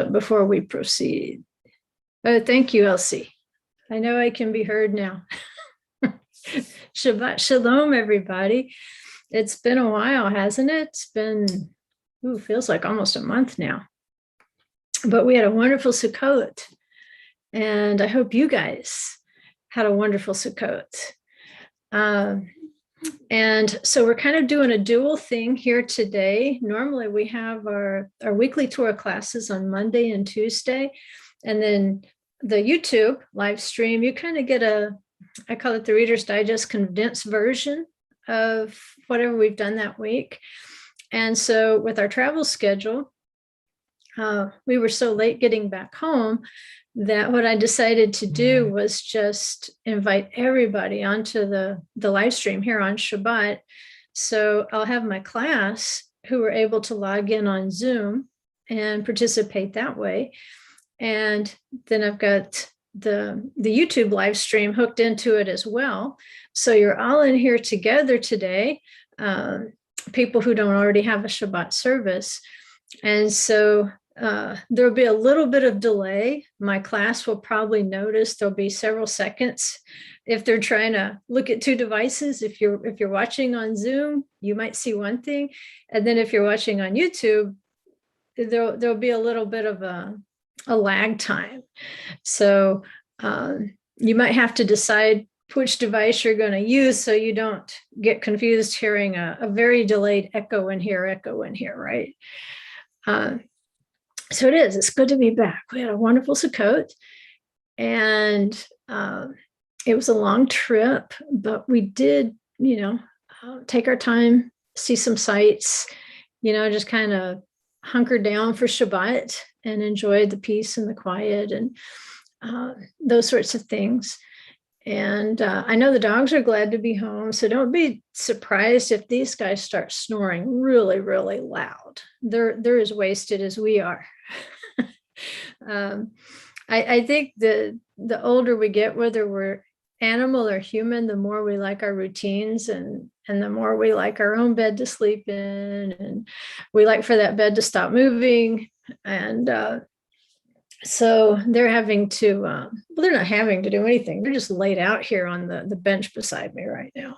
before we proceed. Oh, thank you, Elsie. I know I can be heard now. Shabbat Shalom, everybody. It's been a while, hasn't it? It's been, feels like almost a month now. But we had a wonderful Sukkot. And I hope you guys had a wonderful Sukkot. And so we're kind of doing a dual thing here today. Normally we have our weekly Torah classes on Monday and Tuesday. And then the YouTube live stream, you kind of get I call it the Reader's Digest condensed version of whatever we've done that week. And so with our travel schedule, we were so late getting back home that what I decided to do was just invite everybody onto the live stream here on Shabbat. So I'll have my class who were able to log in on Zoom and participate that way. And then I've got the YouTube live stream hooked into it as well. So you're all in here together today, people who don't already have a Shabbat service. And so there'll be a little bit of delay. My class will probably notice there'll be several seconds if they're trying to look at two devices. If you're watching on Zoom, you might see one thing, and then if you're watching on YouTube, there'll be a little bit of a lag time. So you might have to decide which device you're going to use so you don't get confused hearing a very delayed echo in here, right? So it's good to be back. We had a wonderful Sukkot, and it was a long trip, but we did, take our time, see some sights, just kind of hunker down for Shabbat and enjoy the peace and the quiet and those sorts of things. And I know the dogs are glad to be home, so don't be surprised if these guys start snoring really, really loud. They're as wasted as we are. I think the older we get, whether we're animal or human, the more we like our routines and the more we like our own bed to sleep in, and we like for that bed to stop moving. And so they're having to, well, they're not having to do anything. They're just laid out here on the bench beside me right now.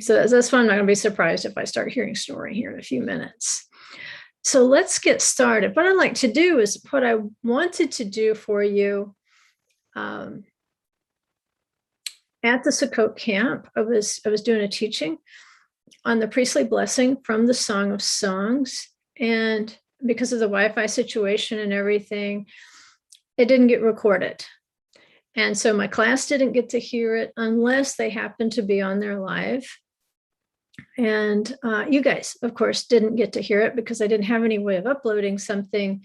So that's why I'm not going to be surprised if I start hearing snoring here in a few minutes. So let's get started. What I'd like to do is what I wanted to do for you at the Sukkot camp. I was doing a teaching on the priestly blessing from the Song of Songs, and because of the Wi-Fi situation and everything, it didn't get recorded. And so my class didn't get to hear it unless they happened to be on there live. And you guys, of course, didn't get to hear it because I didn't have any way of uploading something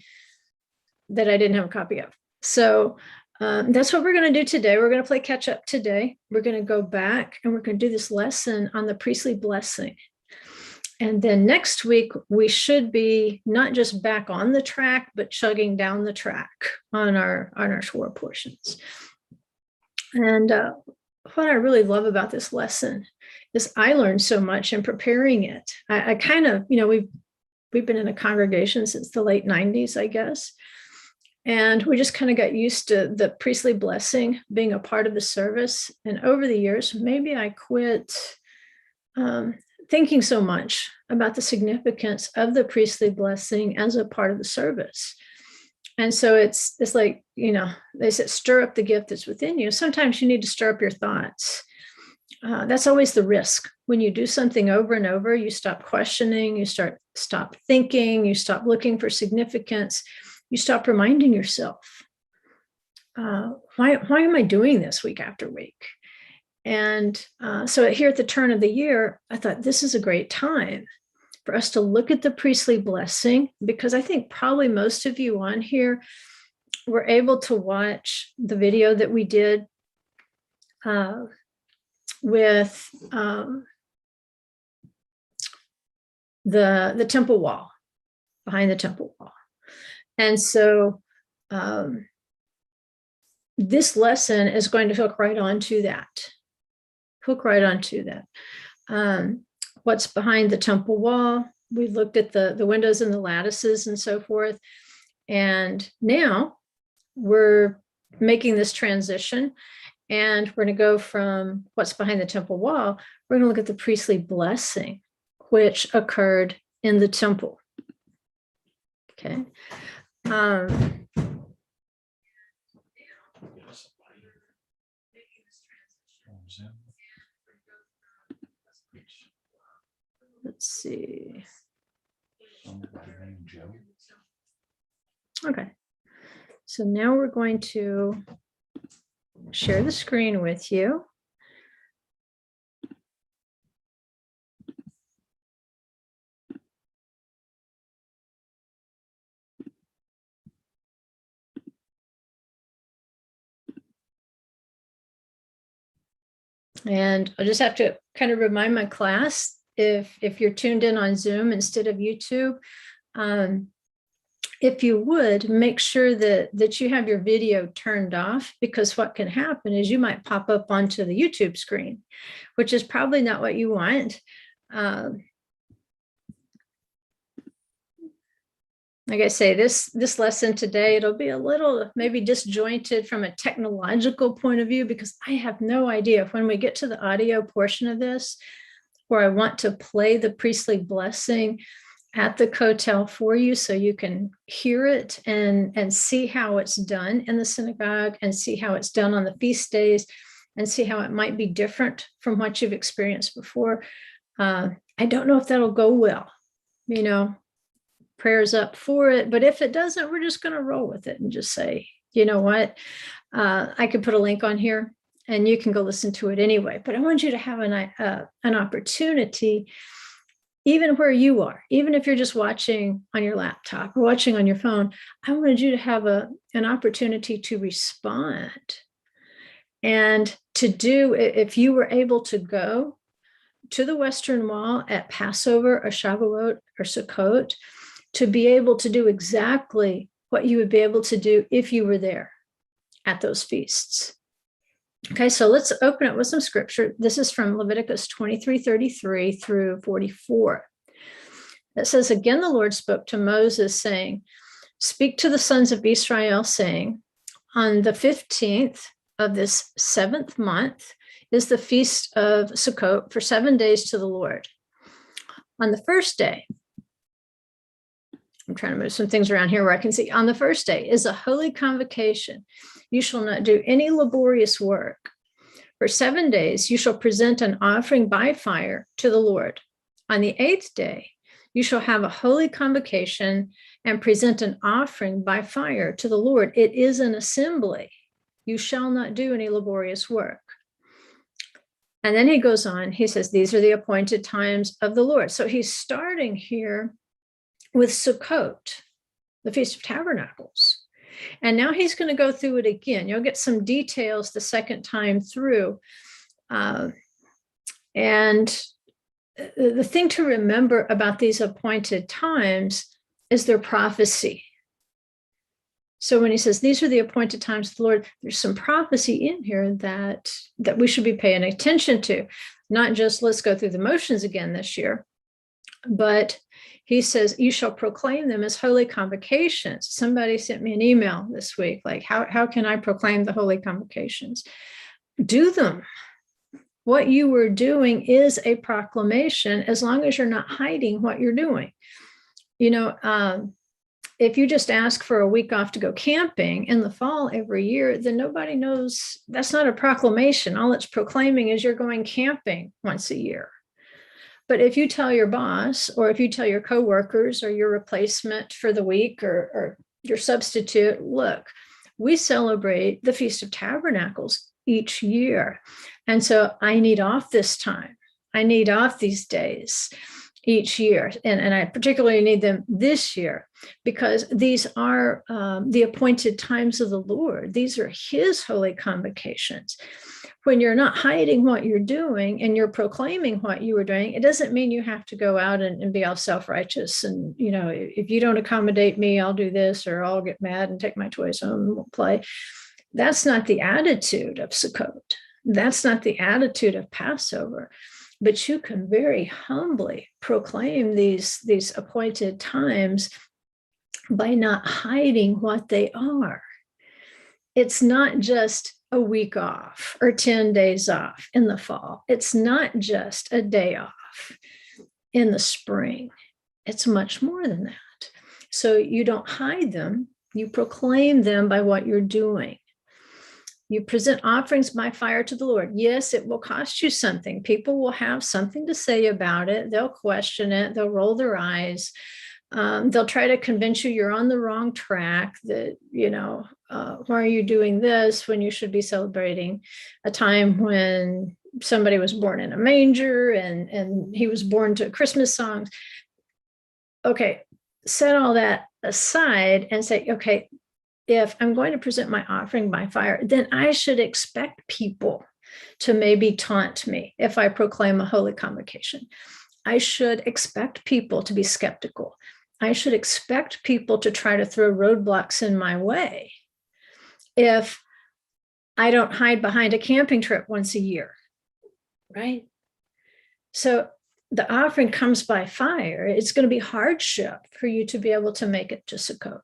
that I didn't have a copy of. So that's what we're going to do today. We're going to play catch up today. We're going to go back and we're going to do this lesson on the priestly blessing. And then next week, we should be not just back on the track, but chugging down the track on our Shwar portions. And what I really love about this lesson is I learned so much in preparing it. I kind of, we've been in a congregation since the late 90s, I guess. And we just kind of got used to the priestly blessing being a part of the service. And over the years, maybe I quit thinking so much about the significance of the priestly blessing as a part of the service. And so it's like, they said, stir up the gift that's within you. Sometimes you need to stir up your thoughts. That's always the risk. When you do something over and over, you stop questioning, you stop thinking, you stop looking for significance, you stop reminding yourself, why am I doing this week after week? And so here at the turn of the year, I thought this is a great time for us to look at the priestly blessing, because I think probably most of you on here were able to watch the video that we did with the temple wall, behind the temple wall. And so this lesson is going to hook right onto that. What's behind the temple wall. We looked at the windows and the lattices and so forth. And now we're making this transition, and we're going to go from what's behind the temple wall. We're going to look at the priestly blessing, which occurred in the temple. Okay. Let's see. Okay. So now we're going to share the screen with you. And I'll just have to kind of remind my class, if you're tuned in on Zoom instead of YouTube, if you would, make sure that you have your video turned off, because what can happen is you might pop up onto the YouTube screen, which is probably not what you want. Like I say, this lesson today, it'll be a little maybe disjointed from a technological point of view, because I have no idea if when we get to the audio portion of this, where I want to play the priestly blessing at the kotel for you so you can hear it and see how it's done in the synagogue, and see how it's done on the feast days, and see how it might be different from what you've experienced before. I don't know if that'll go well, prayers up for it. But if it doesn't, we're just going to roll with it and just say, you know what, I could put a link on here and you can go listen to it anyway. But I want you to have an opportunity, even where you are, even if you're just watching on your laptop or watching on your phone, I wanted you to have an opportunity to respond, and to do, if you were able to go to the Western Wall at Passover or Shavuot or Sukkot, to be able to do exactly what you would be able to do if you were there at those feasts. Okay, so let's open it with some scripture. This is from Leviticus 23:33 through 44. It says, "Again, the Lord spoke to Moses, saying, speak to the sons of Israel, saying, on the 15th of this 7th month is the feast of Sukkot for 7 days to the Lord. On the first day," I'm trying to move some things around here where I can see, "on the first day is a holy convocation. You shall not do any laborious work. For 7 days you shall present an offering by fire to the Lord. On the 8th day you shall have a holy convocation and present an offering by fire to the Lord. It is an assembly. You shall not do any laborious work." And then he goes on, he says, "These are the appointed times of the Lord." So he's starting here with Sukkot, the Feast of Tabernacles. And now he's going to go through it again. You'll get some details the second time through. And the thing to remember about these appointed times is their prophecy. So when he says, "These are the appointed times of the Lord," there's some prophecy in here that we should be paying attention to. Not just let's go through the motions again this year, but he says, "You shall proclaim them as holy convocations." Somebody sent me an email this week, like, how can I proclaim the holy convocations? Do them. What you were doing is a proclamation, as long as you're not hiding what you're doing. If you just ask for a week off to go camping in the fall every year, then nobody knows. That's not a proclamation. All it's proclaiming is you're going camping once a year. But if you tell your boss, or if you tell your coworkers or your replacement for the week, or your substitute, look, we celebrate the Feast of Tabernacles each year. And so I need off this time. I need off these days each year. And I particularly need them this year, because these are the appointed times of the Lord. These are his holy convocations. When you're not hiding what you're doing and you're proclaiming what you were doing, it doesn't mean you have to go out and be all self-righteous. And, if you don't accommodate me, I'll do this, or I'll get mad and take my toys home and we'll play. That's not the attitude of Sukkot. That's not the attitude of Passover. But you can very humbly proclaim these appointed times by not hiding what they are. It's not just a week off or 10 days off in the fall. It's not just a day off in the spring. It's much more than that. So you don't hide them. You proclaim them by what you're doing. You present offerings by fire to the Lord. Yes, it will cost you something. People will have something to say about it. They'll question it. They'll roll their eyes. They'll try to convince you you're on the wrong track, that, why are you doing this when you should be celebrating a time when somebody was born in a manger and he was born to Christmas songs. Okay, set all that aside and say, okay, if I'm going to present my offering by fire, then I should expect people to maybe taunt me if I proclaim a holy convocation. I should expect people to be skeptical. I should expect people to try to throw roadblocks in my way if I don't hide behind a camping trip once a year, right? So the offering comes by fire. It's going to be hardship for you to be able to make it to Sukkot.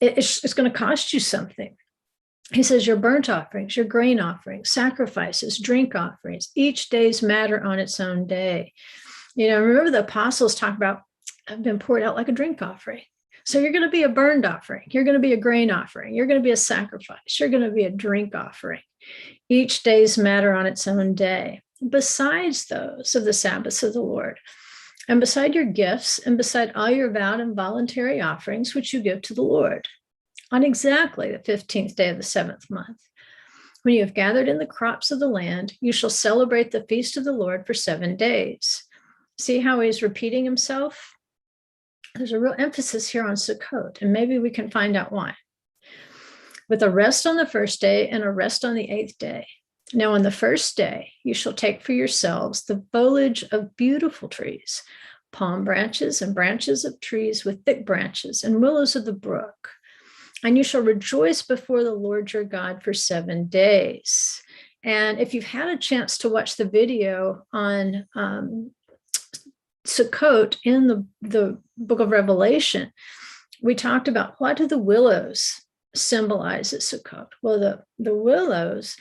It's going to cost you something. He says your burnt offerings, your grain offerings, sacrifices, drink offerings, each day's matter on its own day. Remember the apostles talk about, have been poured out like a drink offering. So you're going to be a burned offering. You're going to be a grain offering. You're going to be a sacrifice. You're going to be a drink offering. Each day's matter on its own day, besides those of the Sabbaths of the Lord. And beside your gifts, and beside all your vowed and voluntary offerings, which you give to the Lord, on exactly the 15th day of the 7th month, when you have gathered in the crops of the land, you shall celebrate the feast of the Lord for 7 days. See how he's repeating himself? There's a real emphasis here on Sukkot, and maybe we can find out why. With a rest on the first day and a rest on the 8th day. Now, on the first day, you shall take for yourselves the foliage of beautiful trees, palm branches and branches of trees with thick branches and willows of the brook. And you shall rejoice before the Lord your God for 7 days. And if you've had a chance to watch the video on Sukkot in the book of Revelation, we talked about what do the willows symbolize at Sukkot. Well, the willows,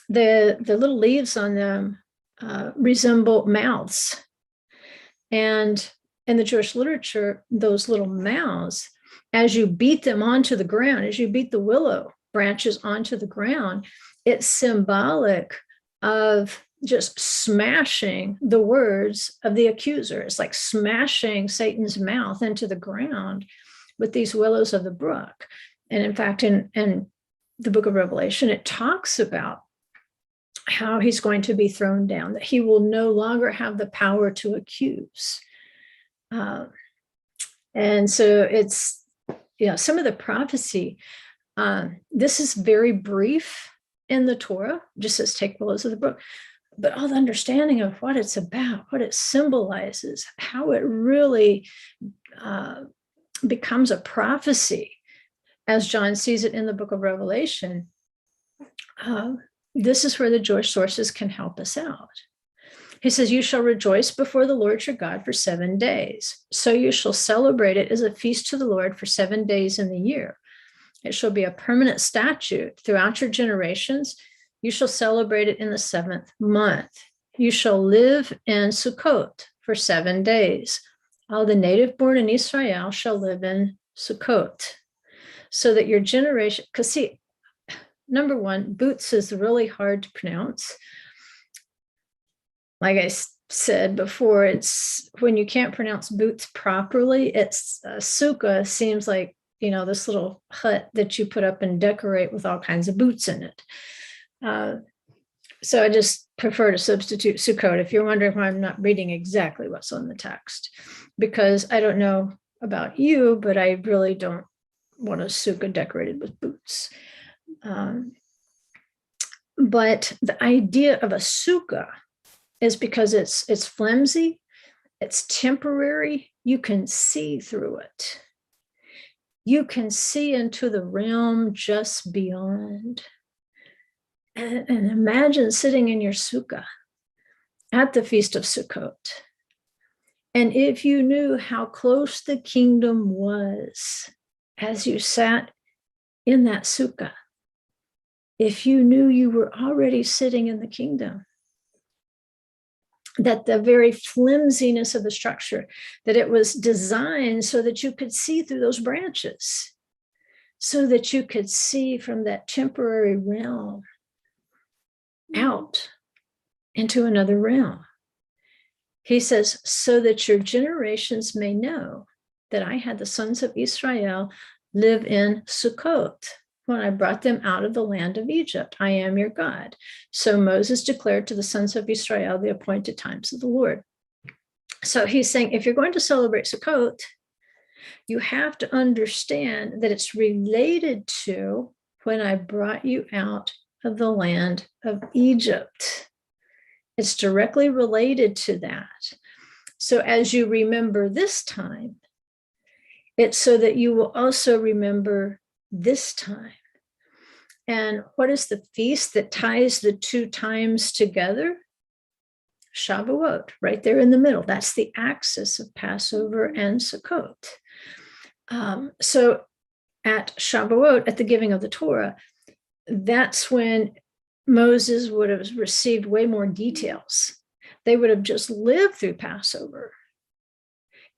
the little leaves on them resemble mouths. And in the Jewish literature, those little mouths, as you beat them onto the ground, as you beat the willow branches onto the ground, it's symbolic of just smashing the words of the accuser. It's like smashing Satan's mouth into the ground with these willows of the brook. And in fact, in the book of Revelation, it talks about how he's going to be thrown down, that he will no longer have the power to accuse. And so it's, some of the prophecy, this is very brief in the Torah, just says take willows of the brook, but all the understanding of what it's about, what it symbolizes, how it really becomes a prophecy as John sees it in the book of Revelation. This is where the Jewish sources can help us out. He says, you shall rejoice before the Lord your God for 7 days. So you shall celebrate it as a feast to the Lord for 7 days in the year. It shall be a permanent statute throughout your generations. You shall celebrate it in the 7th month. You shall live in Sukkot for 7 days. All the native born in Israel shall live in Sukkot. So that your generation, because see, number one, boots is really hard to pronounce. Like I said before, it's when you can't pronounce boots properly, it's sukkah seems like, this little hut that you put up and decorate with all kinds of boots in it. So I just prefer to substitute Sukkot if you're wondering why I'm not reading exactly what's on the text, because I don't know about you, but I really don't want a sukkah decorated with boots. But the idea of a sukkah is because it's flimsy, it's temporary, you can see through it. You can see into the realm just beyond. And imagine sitting in your sukkah at the Feast of Sukkot And if you knew how close the kingdom was as you sat in that sukkah, if you knew you were already sitting in the kingdom, that the very flimsiness of the structure, that it was designed so that you could see through those branches, so that you could see from that temporary realm out into another realm. He says, so that your generations may know that I had the sons of Israel live in Sukkot when I brought them out of the land of Egypt. I am your God. So Moses declared to the sons of Israel the appointed times of the Lord. So he's saying, if you're going to celebrate Sukkot, you have to understand that it's related to when I brought you out of the land of Egypt. It's directly related to that. So as you remember this time, it's so that you will also remember this time. And what is the feast that ties the two times together? Shavuot, right there in the middle. That's the axis of Passover and Sukkot. So at Shavuot, at the giving of the Torah, that's when Moses would have received way more details. They would have just lived through Passover.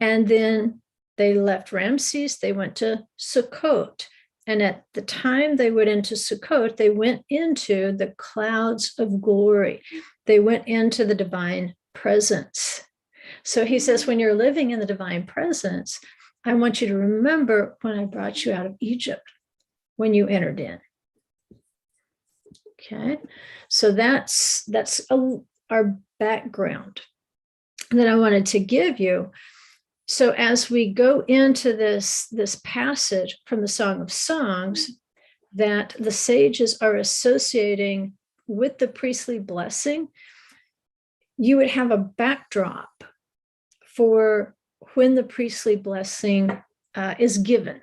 And then they left Ramses, they went to Sukkot. And at the time they went into Sukkot, they went into the clouds of glory. They went into the divine presence. So he says, when you're living in the divine presence, I want you to remember when I brought you out of Egypt, when you entered in. Okay, so that's our background that I wanted to give you. So as we go into this passage from the Song of Songs that the sages are associating with the priestly blessing, you would have a backdrop for when the priestly blessing is given.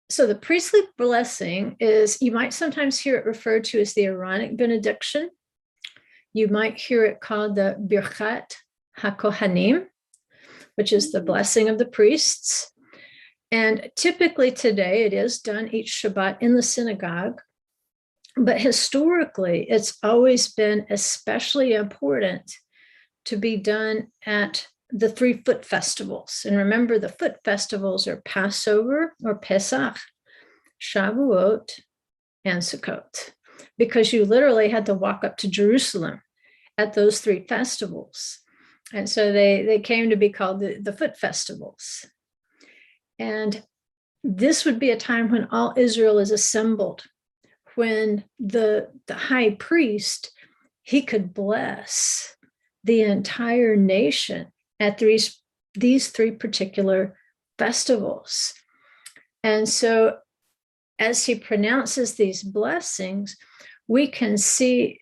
So the priestly blessing is, you might sometimes hear it referred to as the Aaronic benediction. You might hear it called the Birchat HaKohanim, which is the blessing of the priests. And typically today it is done each Shabbat in the synagogue. But historically, it's always been especially important to be done at the 3 foot festivals. And remember, the foot festivals are Passover or Pesach, Shavuot, and Sukkot, because you literally had to walk up to Jerusalem at those 3 festivals. And so they came to be called the foot festivals. And this would be a time when all Israel is assembled, when the high priest, he could bless the entire nation at these 3 particular festivals. And so as he pronounces these blessings, we can see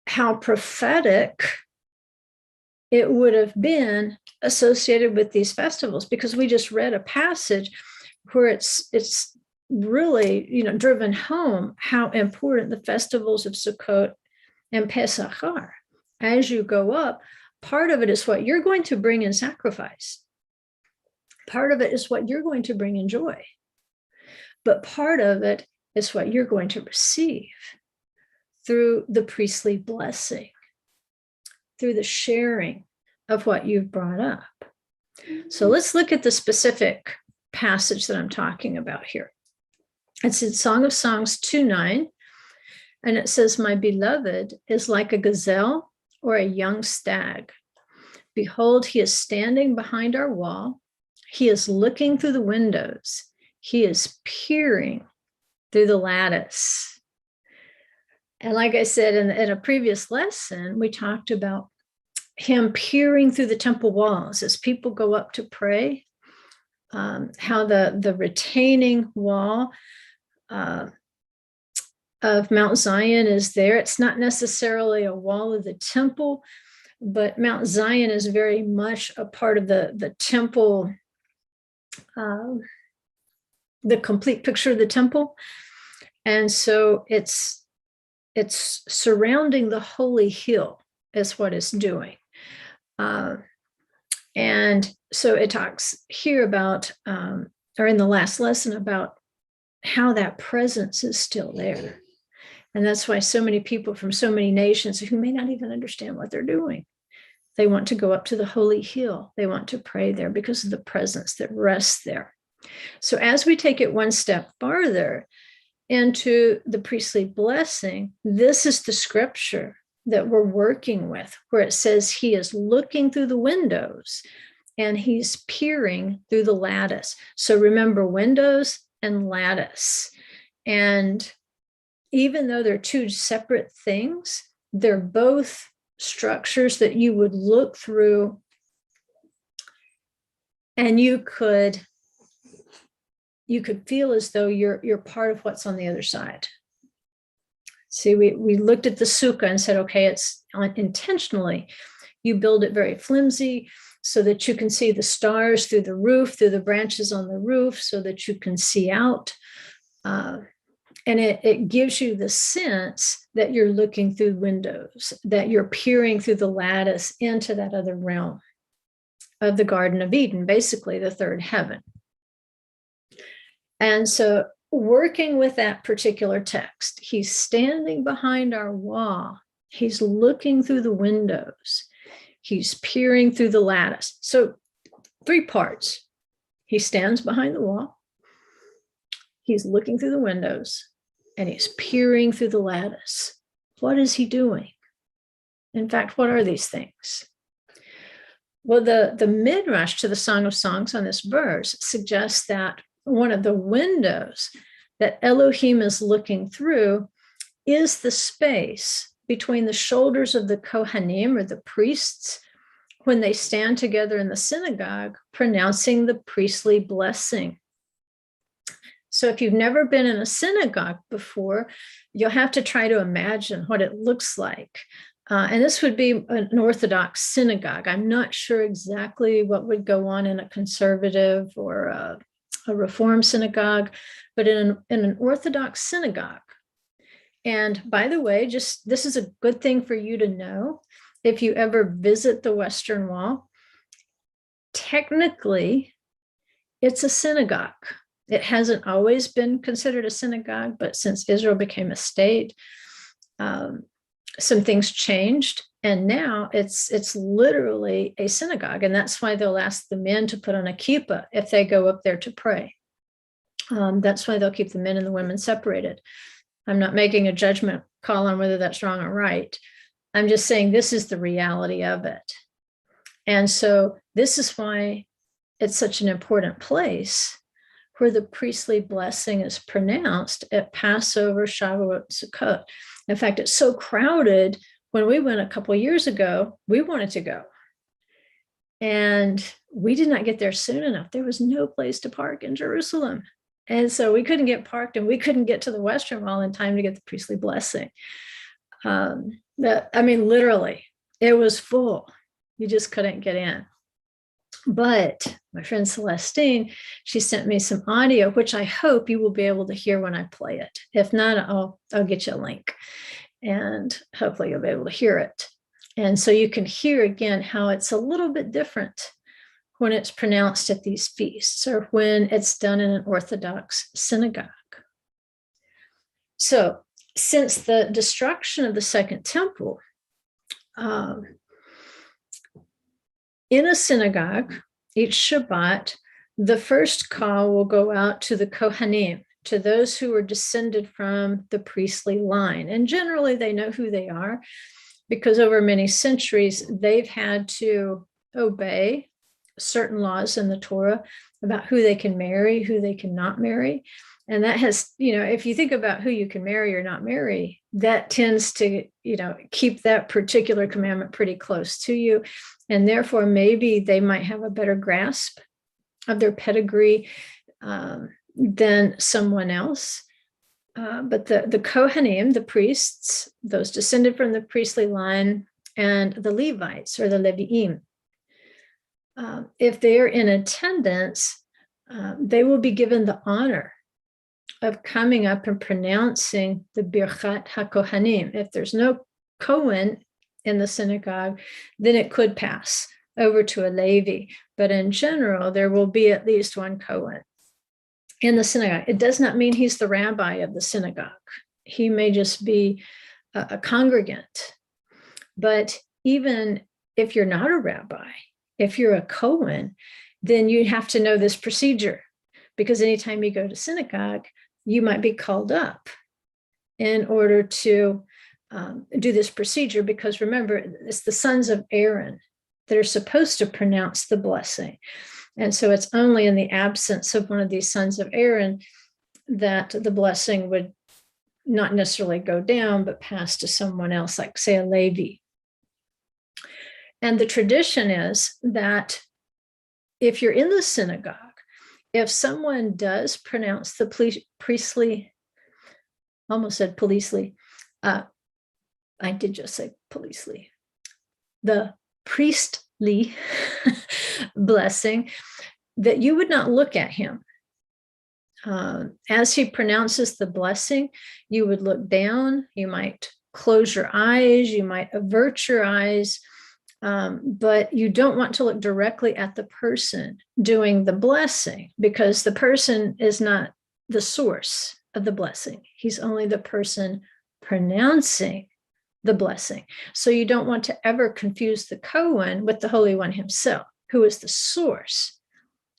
how prophetic it would have been associated with these festivals, because we just read a passage where it's really, driven home how important the festivals of Sukkot and Pesach are. As you go up, part of it is what you're going to bring in sacrifice. Part of it is what you're going to bring in joy. But part of it is what you're going to receive through the priestly blessing, through the sharing of what you've brought up. So let's look at the specific passage that I'm talking about here. It's in Song of Songs 2:9, and it says, my beloved is like a gazelle or a young stag. Behold, he is standing behind our wall. He is looking through the windows. He is peering through the lattice. And like I said in a previous lesson, we talked about him peering through the temple walls as people go up to pray, how the retaining wall of Mount Zion is there. It's not necessarily a wall of the temple, but Mount Zion is very much a part of the temple, the complete picture of the temple. And so it's surrounding the holy hill is what it's doing. And so it talks here about, or in the last lesson, about how that presence is still there. And that's why so many people from so many nations who may not even understand what they're doing, they want to go up to the holy hill. They want to pray there because of the presence that rests there. So as we take it one step farther into the priestly blessing, this is the scripture that we're working with, where it says he is looking through the windows and he's peering through the lattice. So remember, windows and lattice. And even though they're two separate things, they're both structures that you would look through and you could feel as though you're part of what's on the other side. See, we looked at the sukkah and said, okay, it's intentionally, you build it very flimsy so that you can see the stars through the roof, through the branches on the roof, so that you can see out. And it gives you the sense that you're looking through windows, that you're peering through the lattice into that other realm of the Garden of Eden, basically the third heaven. And so working with that particular text, he's standing behind our wall. He's looking through the windows. He's peering through the lattice. So 3 parts. He stands behind the wall. He's looking through the windows and he's peering through the lattice. What is he doing? In fact, what are these things? Well, the Midrash to the Song of Songs on this verse suggests that one of the windows that Elohim is looking through is the space between the shoulders of the Kohanim, or the priests, when they stand together in the synagogue pronouncing the priestly blessing. So if you've never been in a synagogue before, you'll have to try to imagine what it looks like. And this would be an Orthodox synagogue. I'm not sure exactly what would go on in a conservative or a Reform synagogue, but in an Orthodox synagogue. And by the way, this is a good thing for you to know. If you ever visit the Western Wall, technically, it's a synagogue. It hasn't always been considered a synagogue, but since Israel became a state, some things changed. And now it's literally a synagogue. And that's why they'll ask the men to put on a kippah if they go up there to pray. That's why they'll keep the men and the women separated. I'm not making a judgment call on whether that's wrong or right. I'm just saying this is the reality of it. And so this is why it's such an important place where the priestly blessing is pronounced at Passover, Shavuot, Sukkot. In fact, it's so crowded. When we went a couple of years ago, we wanted to go. And we did not get there soon enough. There was no place to park in Jerusalem. And so we couldn't get parked and we couldn't get to the Western Wall in time to get the priestly blessing. Literally, it was full. You just couldn't get in. But my friend Celestine, she sent me some audio, which I hope you will be able to hear when I play it. If not, I'll get you a link and hopefully you'll be able to hear it. And so you can hear again how it's a little bit different when it's pronounced at these feasts or when it's done in an Orthodox synagogue. So since the destruction of the Second Temple, in a synagogue, each Shabbat, the first call will go out to the Kohanim, to those who are descended from the priestly line. And generally they know who they are because over many centuries, they've had to obey certain laws in the Torah about who they can marry, who they cannot marry. And that has, if you think about who you can marry or not marry, that tends to, keep that particular commandment pretty close to you. And therefore, maybe they might have a better grasp of their pedigree than someone else. But the Kohanim, the priests, those descended from the priestly line, and the Levites or the Leviim, if they're in attendance, they will be given the honor of coming up and pronouncing the Birchat HaKohanim. If there's no Kohen in the synagogue, then it could pass over to a Levi. But in general, there will be at least one Cohen in the synagogue. It does not mean he's the rabbi of the synagogue. He may just be a congregant. But even if you're not a rabbi, if you're a Cohen, then you have to know this procedure, because anytime you go to synagogue, you might be called up in order to do this procedure, because remember, it's the sons of Aaron that are supposed to pronounce the blessing. And so it's only in the absence of one of these sons of Aaron that the blessing would not necessarily go down, but pass to someone else, like say a Levi. And the tradition is that if you're in the synagogue, if someone does pronounce the priestly, almost said policely, I did just say policely, the priestly blessing, that you would not look at him. As he pronounces the blessing, you would look down, you might close your eyes, you might avert your eyes, but you don't want to look directly at the person doing the blessing, because the person is not the source of the blessing. He's only the person pronouncing the blessing. So you don't want to ever confuse the Cohen with the Holy One himself, who is the source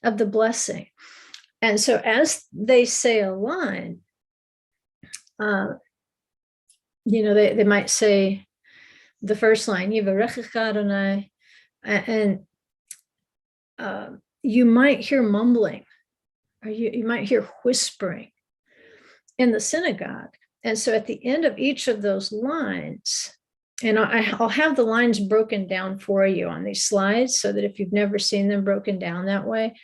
of the blessing. And so as they say a line, they might say the first line, Yivarechecha Adonai, and you might hear mumbling, or you might hear whispering in the synagogue. And so at the end of each of those lines, and I'll have the lines broken down for you on these slides, so that if you've never seen them broken down that way,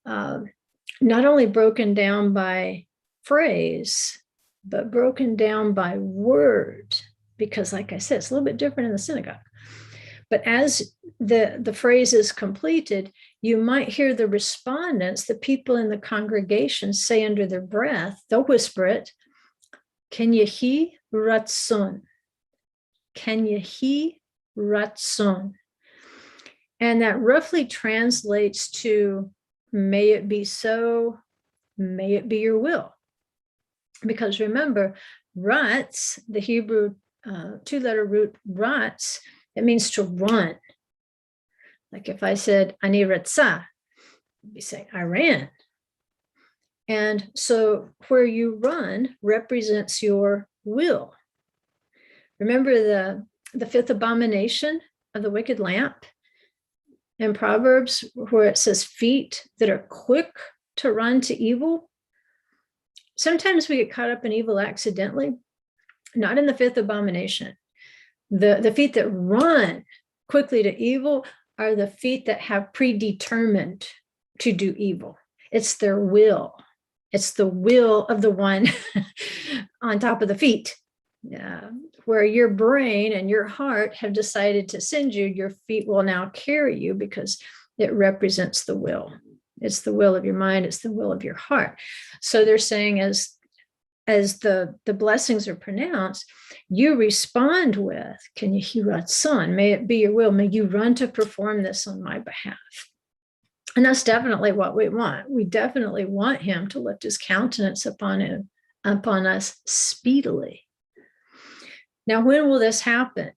not only broken down by phrase, but broken down by word, because like I said, it's a little bit different in the synagogue. But as the phrase is completed, you might hear the respondents, the people in the congregation, say under their breath, they'll whisper it, Ken yehi ratzon. Ken yehi ratzon. And that roughly translates to, may it be so, may it be your will. Because remember, ratz, the Hebrew two-letter root ratz, it means to run. Like if I said, ani ratzah, you'd be saying, I ran. And so where you run represents your will. Remember the fifth abomination of the wicked lamp in Proverbs, where it says feet that are quick to run to evil? Sometimes we get caught up in evil accidentally, not in the fifth abomination. The feet that run quickly to evil are the feet that have predetermined to do evil. It's their will. It's the will of the one on top of the feet. Where your brain and your heart have decided to send you, your feet will now carry you, because it represents the will. It's the will of your mind. It's the will of your heart. So they're saying as the blessings are pronounced, you respond with, Ken yehi ratzon, may it be your will. May you run to perform this on my behalf. And that's definitely what we want. We definitely want him to lift his countenance upon us speedily. Now, when will this happen?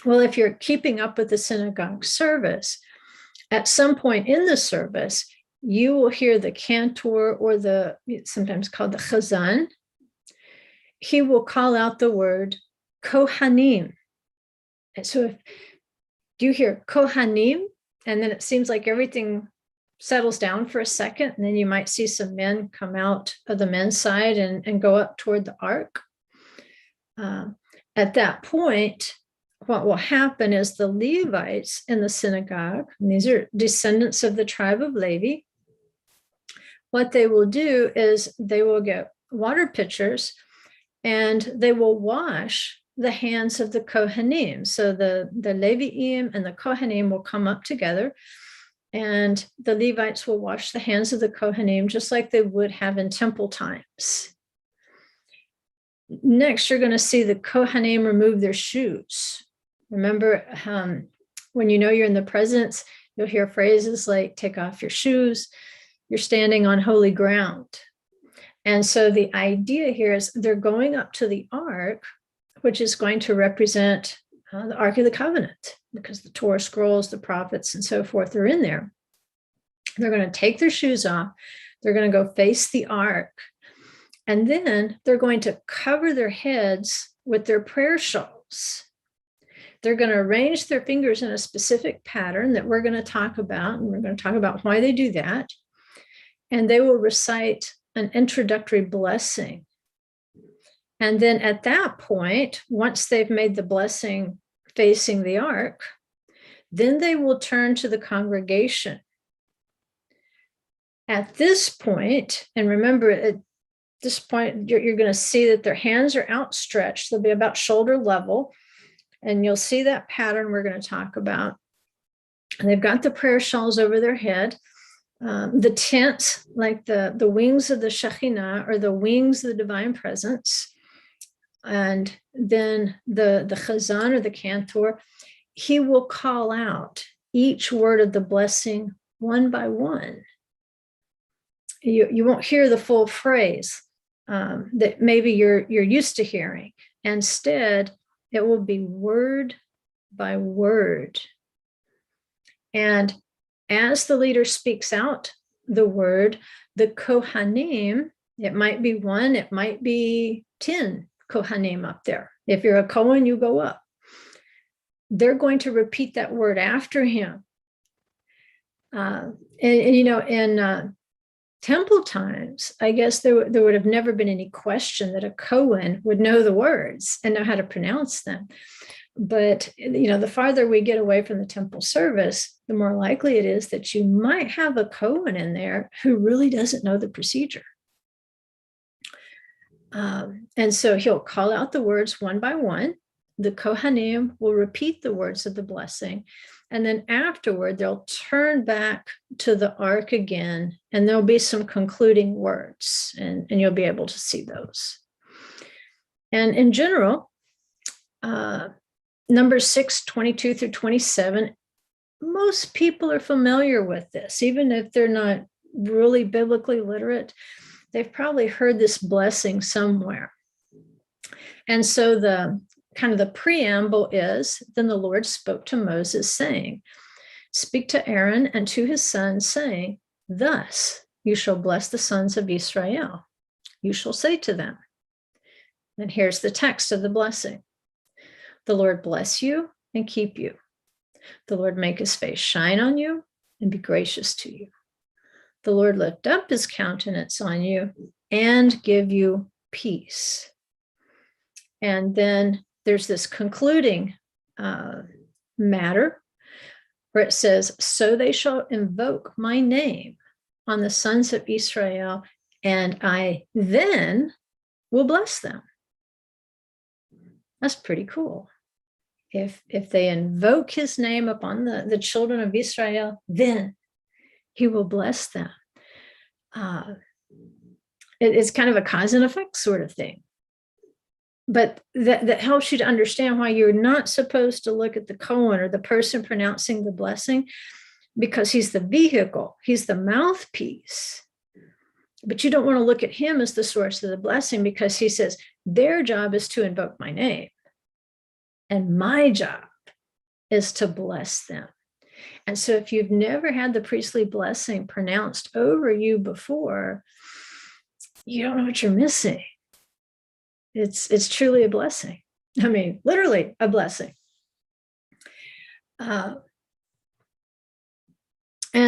Well, if you're keeping up with the synagogue service, at some point in the service, you will hear the cantor, or it's sometimes called the chazan. He will call out the word kohanim. And so if you hear kohanim, and then it seems like everything settles down for a second, and then you might see some men come out of the men's side and go up toward the ark. At that point, what will happen is the Levites in the synagogue, and these are descendants of the tribe of Levi, what they will do is they will get water pitchers and they will wash the hands of the Kohanim. So the Leviim and the Kohanim will come up together, and the Levites will wash the hands of the Kohanim just like they would have in temple times. Next, you're going to see the Kohanim remove their shoes. Remember, when you know you're in the presence, you'll hear phrases like, take off your shoes, you're standing on holy ground. And so the idea here is they're going up to the ark, which is going to represent the Ark of the Covenant, because the Torah scrolls, the prophets, and so forth are in there. They're going to take their shoes off. They're going to go face the ark. And then they're going to cover their heads with their prayer shawls. They're going to arrange their fingers in a specific pattern that we're going to talk about, and we're going to talk about why they do that. And they will recite an introductory blessing. And then at that point, once they've made the blessing facing the ark, then they will turn to the congregation. At this point, and remember, at this point, you're going to see that their hands are outstretched. They'll be about shoulder level. And you'll see that pattern we're going to talk about. And they've got the prayer shawls over their head. The tents, like the wings of the Shekhinah, or the wings of the divine presence. And then the chazan, or the cantor, he will call out each word of the blessing one by one. You won't hear the full phrase that maybe you're used to hearing. Instead, it will be word by word. And as the leader speaks out the word, the Kohanim, it might be one, it might be 10 Kohanim up there. If you're a Kohen, you go up. They're going to repeat that word after him. In temple times, I guess there would have never been any question that a Kohen would know the words and know how to pronounce them. But, the farther we get away from the temple service, the more likely it is that you might have a Kohen in there who really doesn't know the procedure. And so he'll call out the words one by one. The Kohanim will repeat the words of the blessing. And then afterward, they'll turn back to the ark again, and there'll be some concluding words, and you'll be able to see those. And in general, Numbers 6, 22 through 27, most people are familiar with this, even if they're not really biblically literate. They've probably heard this blessing somewhere. And so the preamble is, then the Lord spoke to Moses, saying, speak to Aaron and to his sons, saying, thus you shall bless the sons of Israel. You shall say to them. And here's the text of the blessing. The Lord bless you and keep you. The Lord make his face shine on you and be gracious to you. The Lord lift up his countenance on you and give you peace. And then there's this concluding matter where it says, so they shall invoke my name on the sons of Israel, and I then will bless them. That's pretty cool. If they invoke his name upon the children of Israel, then he will bless them. It's kind of a cause and effect sort of thing. But that helps you to understand why you're not supposed to look at the Kohen or the person pronouncing the blessing, because he's the vehicle, he's the mouthpiece. But you don't want to look at him as the source of the blessing, because he says their job is to invoke my name, and my job is to bless them. And so if you've never had the priestly blessing pronounced over you before, you don't know what you're missing. It's truly a blessing. I mean, literally a blessing. And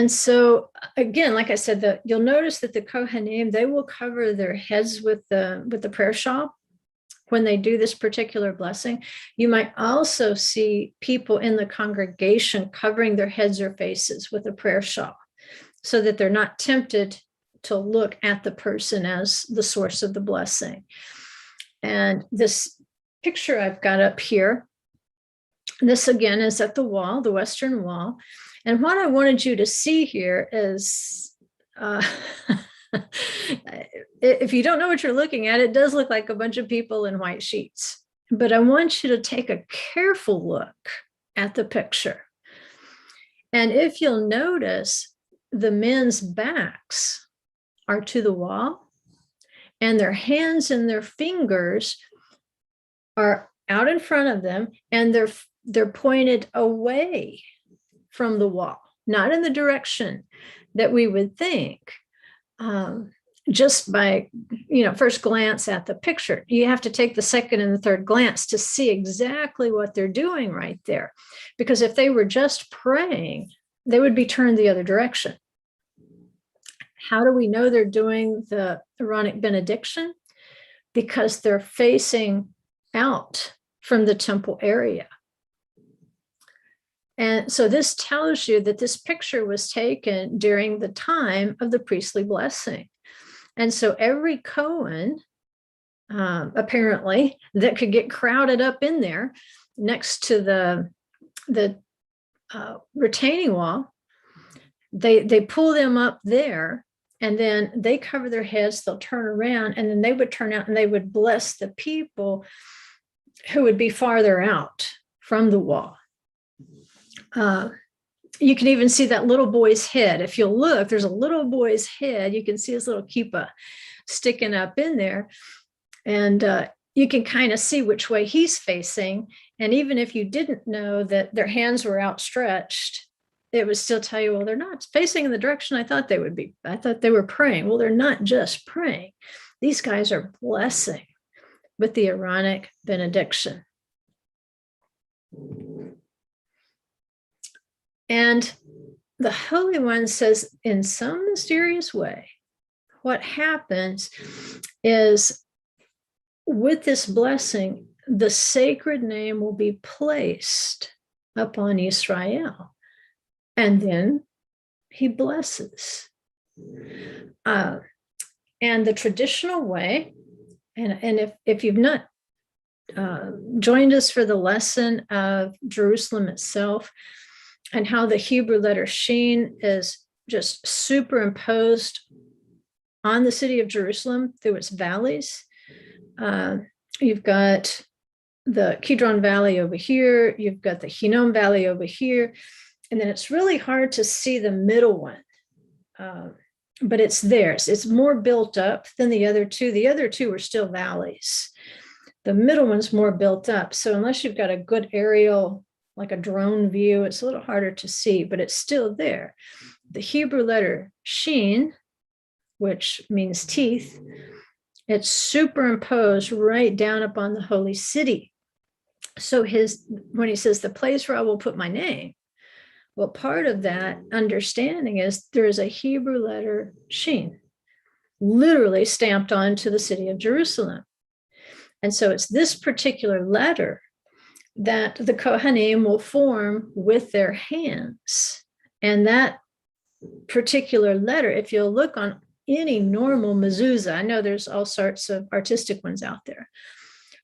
so, again, like I said, you'll notice that the Kohanim, they will cover their heads with the prayer shawl when they do this particular blessing. You might also see people in the congregation covering their heads or faces with a prayer shawl, so that they're not tempted to look at the person as the source of the blessing. And this picture I've got up here, this again is at the wall, the western wall. And what I wanted you to see here is, if you don't know what you're looking at, it does look like a bunch of people in white sheets. But I want you to take a careful look at the picture. And if you'll notice, the men's backs are to the wall, and their hands and their fingers are out in front of them, and they're pointed away from the wall, not in the direction that we would think. Just by, first glance at the picture. You have to take the second and the third glance to see exactly what they're doing right there. Because if they were just praying, they would be turned the other direction. How do we know they're doing the Aaronic benediction? Because they're facing out from the temple area. And so this tells you that this picture was taken during the time of the priestly blessing. And so every Cohen, apparently, that could get crowded up in there next to the retaining wall, they pull them up there, and then they cover their heads, they'll turn around, and then they would turn out and they would bless the people who would be farther out from the wall. You can even see that little boy's head. If you'll look, there's a little boy's head. You can see his little kippah sticking up in there. And you can kind of see which way he's facing. And even if you didn't know that their hands were outstretched, it would still tell you, well, they're not facing in the direction I thought they would be. I thought they were praying. Well, they're not just praying. These guys are blessing with the Aaronic benediction. And the Holy One says, in some mysterious way, what happens is with this blessing, the sacred name will be placed upon Israel. And then he blesses. And the traditional way, and if you've not joined us for the lesson of Jerusalem itself, and how the Hebrew letter Shin is just superimposed on the city of Jerusalem through its valleys. You've got the Kidron Valley over here, you've got the Hinnom Valley over here, and then it's really hard to see the middle one, but it's theirs. It's more built up than the other two. The other two are still valleys. The middle one's more built up. So unless you've got a good aerial, like a drone view, it's a little harder to see, but it's still there. The Hebrew letter Shin, which means teeth, it's superimposed right down upon the holy city. So when he says the place where I will put my name, well, part of that understanding is there is a Hebrew letter Shin, literally stamped onto the city of Jerusalem. And so it's this particular letter that the Kohanim will form with their hands. And that particular letter, if you'll look on any normal mezuzah, I know there's all sorts of artistic ones out there,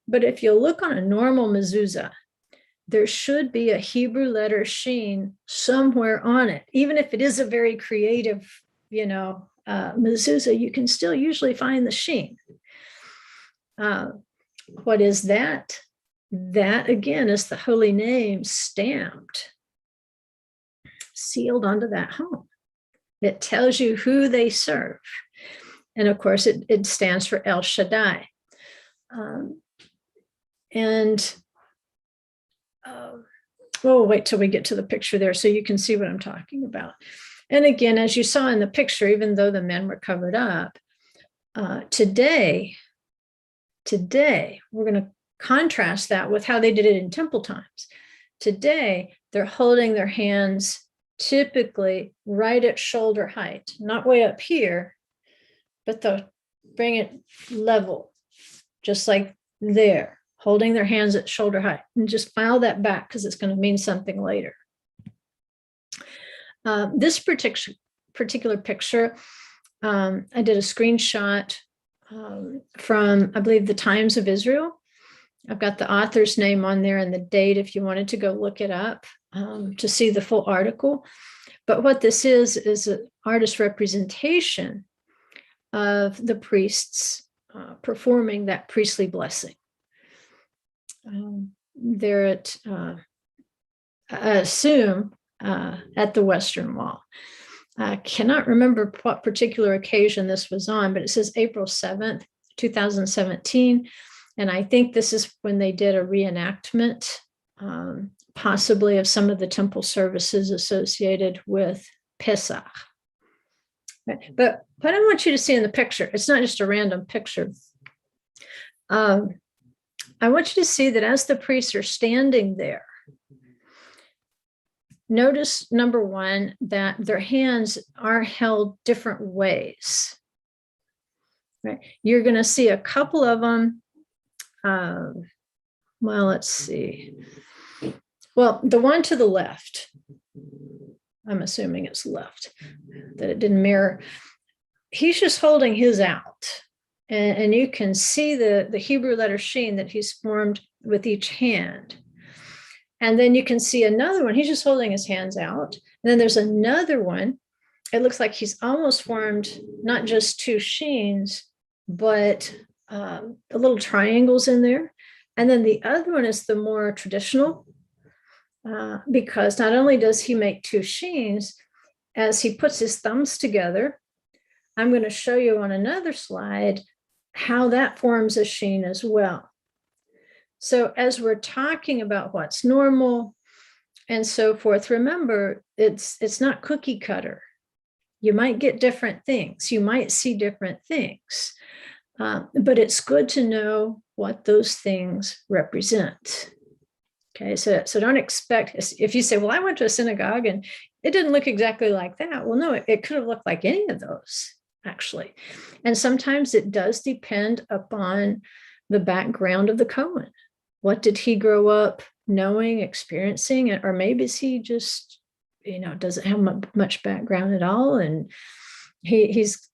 but if you'll look on a normal mezuzah, there should be a Hebrew letter Shin somewhere on it. Even if it is a very creative, mezuzah, you can still usually find the Shin. What is that? That, again, is the holy name stamped, sealed onto that home. It tells you who they serve. And of course, it stands for El Shaddai. We'll wait till we get to the picture there so you can see what I'm talking about. And again, as you saw in the picture, even though the men were covered up, today, we're going to contrast that with how they did it in temple times. Today, they're holding their hands typically right at shoulder height, not way up here, but they'll bring it level, just like there, holding their hands at shoulder height. And just file that back because it's going to mean something later. This particular picture, I did a screenshot from, I believe, the Times of Israel. I've got the author's name on there and the date if you wanted to go look it up to see the full article. But what this is an artist representation of the priests performing that priestly blessing. there at, I assume, at the Western Wall. I cannot remember what particular occasion this was on, but it says April 7th, 2017. And I think this is when they did a reenactment, possibly of some of the temple services associated with Pesach. But what I want you to see in the picture, it's not just a random picture. I want you to see that as the priests are standing there, notice, number one, that their hands are held different ways. Right? You're going to see a couple of them. Well, let's see. Well, the one to the left, I'm assuming it's left, that it didn't mirror. He's just holding his out. And you can see the Hebrew letter Shin that he's formed with each hand. And then you can see another one. He's just holding his hands out. And then there's another one. It looks like he's almost formed not just two Shins, but the little triangles in there. And then the other one is the more traditional, because not only does he make two Shins, as he puts his thumbs together, I'm going to show you on another slide how that forms a Shin as well. So as we're talking about what's normal and so forth, remember, it's not cookie cutter. You might get different things. You might see different things. But it's good to know what those things represent. Okay, so don't expect, if you say, well, I went to a synagogue and it didn't look exactly like that. Well, no, it could have looked like any of those, actually. And sometimes it does depend upon the background of the Cohen. What did he grow up knowing, experiencing, or maybe is he just, doesn't have much background at all, and he's,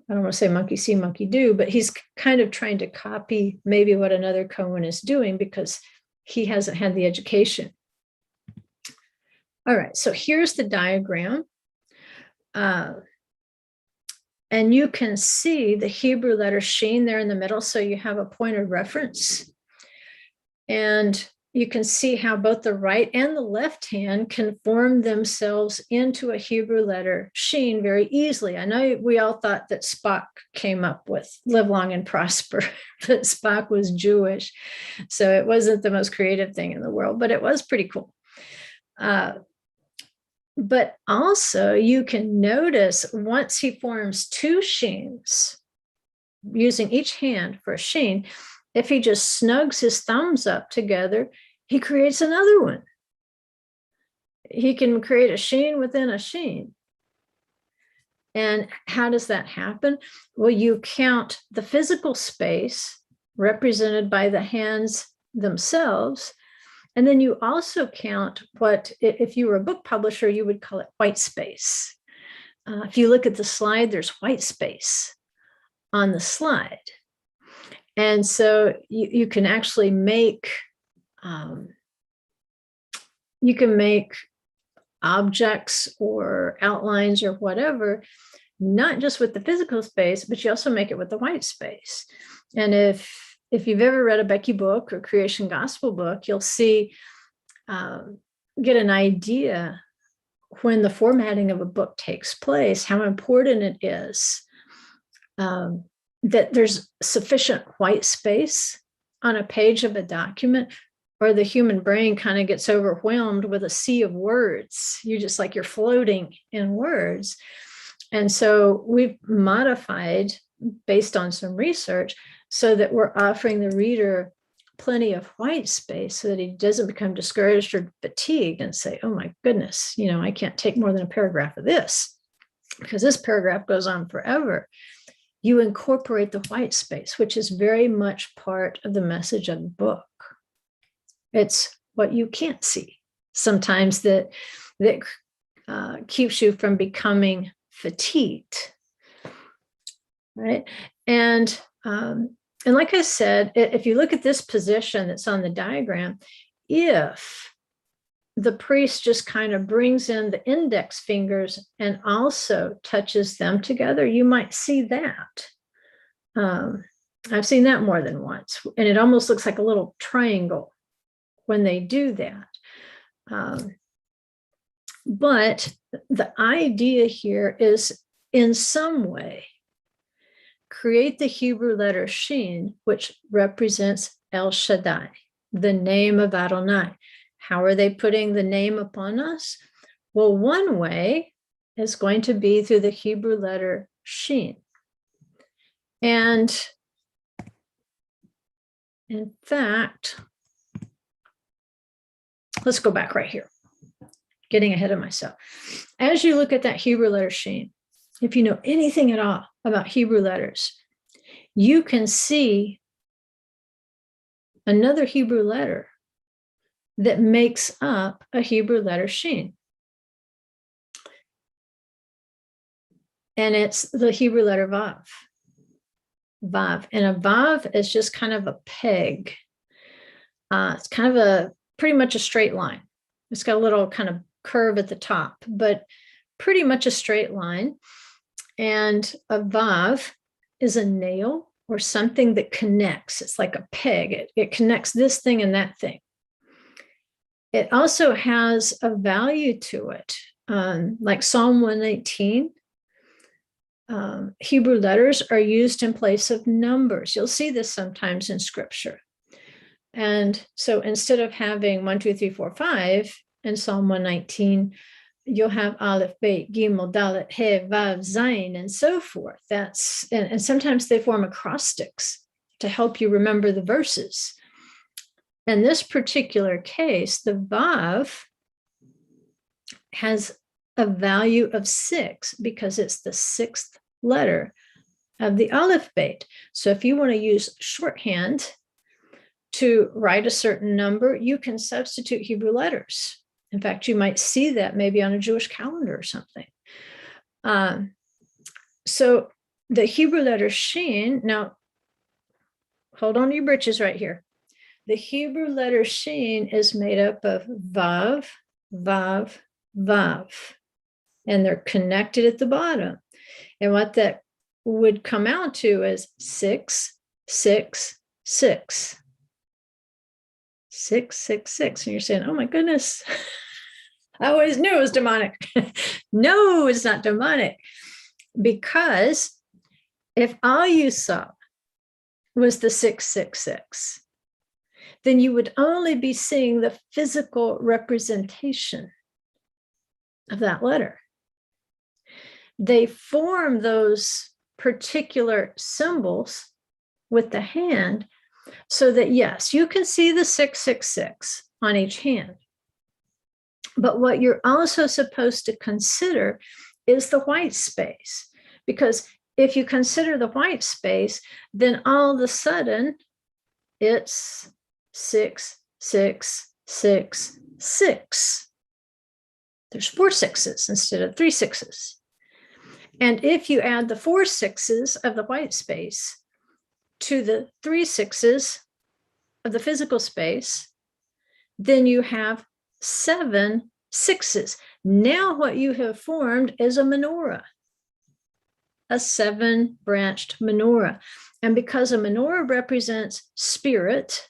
I don't want to say monkey see, monkey do, but he's kind of trying to copy maybe what another Cohen is doing because he hasn't had the education. All right, so here's the diagram. And you can see the Hebrew letter Shin there in the middle, so you have a point of reference. And you can see how both the right and the left hand can form themselves into a Hebrew letter Shin very easily. I know we all thought that Spock came up with live long and prosper, but Spock was Jewish. So it wasn't the most creative thing in the world, but it was pretty cool. But also you can notice once he forms two Shins, using each hand for a Shin, if he just snugs his thumbs up together, he creates another one. He can create a Shin within a Shin. And how does that happen? Well, you count the physical space represented by the hands themselves. And then you also count what, if you were a book publisher, you would call it white space. If you look at the slide, there's white space on the slide. And so you can actually make, you can make objects or outlines or whatever, not just with the physical space, but you also make it with the white space. And if you've ever read a Becky book or Creation Gospel book, you'll see, get an idea when the formatting of a book takes place, how important it is that there's sufficient white space on a page of a document, or the human brain kind of gets overwhelmed with a sea of words. You're just like you're floating in words. And so we've modified based on some research so that we're offering the reader plenty of white space so that he doesn't become discouraged or fatigued and say, oh my goodness, I can't take more than a paragraph of this because this paragraph goes on forever. You incorporate the white space, which is very much part of the message of the book. It's what you can't see sometimes that keeps you from becoming fatigued, right? And like I said, if you look at this position that's on the diagram, if the priest just kind of brings in the index fingers and also touches them together, you might see that. I've seen that more than once, and it almost looks like a little triangle when they do that. But the idea here is, in some way, create the Hebrew letter Shin, which represents El Shaddai, the name of Adonai. How are they putting the name upon us? Well, one way is going to be through the Hebrew letter Shin. And in fact, let's go back right here, getting ahead of myself. As you look at that Hebrew letter Shin, if you know anything at all about Hebrew letters, you can see another Hebrew letter that makes up a Hebrew letter Shin. And it's the Hebrew letter Vav. Vav. And a Vav is just kind of a peg. It's kind of pretty much a straight line. It's got a little kind of curve at the top, but pretty much a straight line. And a Vav is a nail or something that connects. It's like a peg. It connects this thing and that thing. It also has a value to it. Like Psalm 119, Hebrew letters are used in place of numbers. You'll see this sometimes in Scripture. And so instead of having 1, 2, 3, 4, 5 in Psalm 119, you'll have Aleph, Beit, Gimel, Dalet, He, Vav, Zayin, and so forth. And sometimes they form acrostics to help you remember the verses. In this particular case, the Vav has a value of 6 because it's the 6th letter of the Aleph Beit. So if you want to use shorthand to write a certain number, you can substitute Hebrew letters. In fact, you might see that maybe on a Jewish calendar or something. So the Hebrew letter Shin, now hold on to your britches right here. The Hebrew letter Shin is made up of Vav, Vav, Vav, and they're connected at the bottom. And what that would come out to is 6, 6, 6. 6, 6, 6. And you're saying, oh my goodness, I always knew it was demonic. No, it's not demonic. Because if all you saw was the 666, then you would only be seeing the physical representation of that letter. They form those particular symbols with the hand so that, yes, you can see the 666 on each hand. But what you're also supposed to consider is the white space, because if you consider the white space, then all of a sudden it's 6, 6, 6, 6. There's 4 6s instead of 3 6s. And if you add the 4 6s of the white space to the 3 6s of the physical space, then you have 7 6s. Now what you have formed is a menorah, a 7-branched menorah. And because a menorah represents spirit,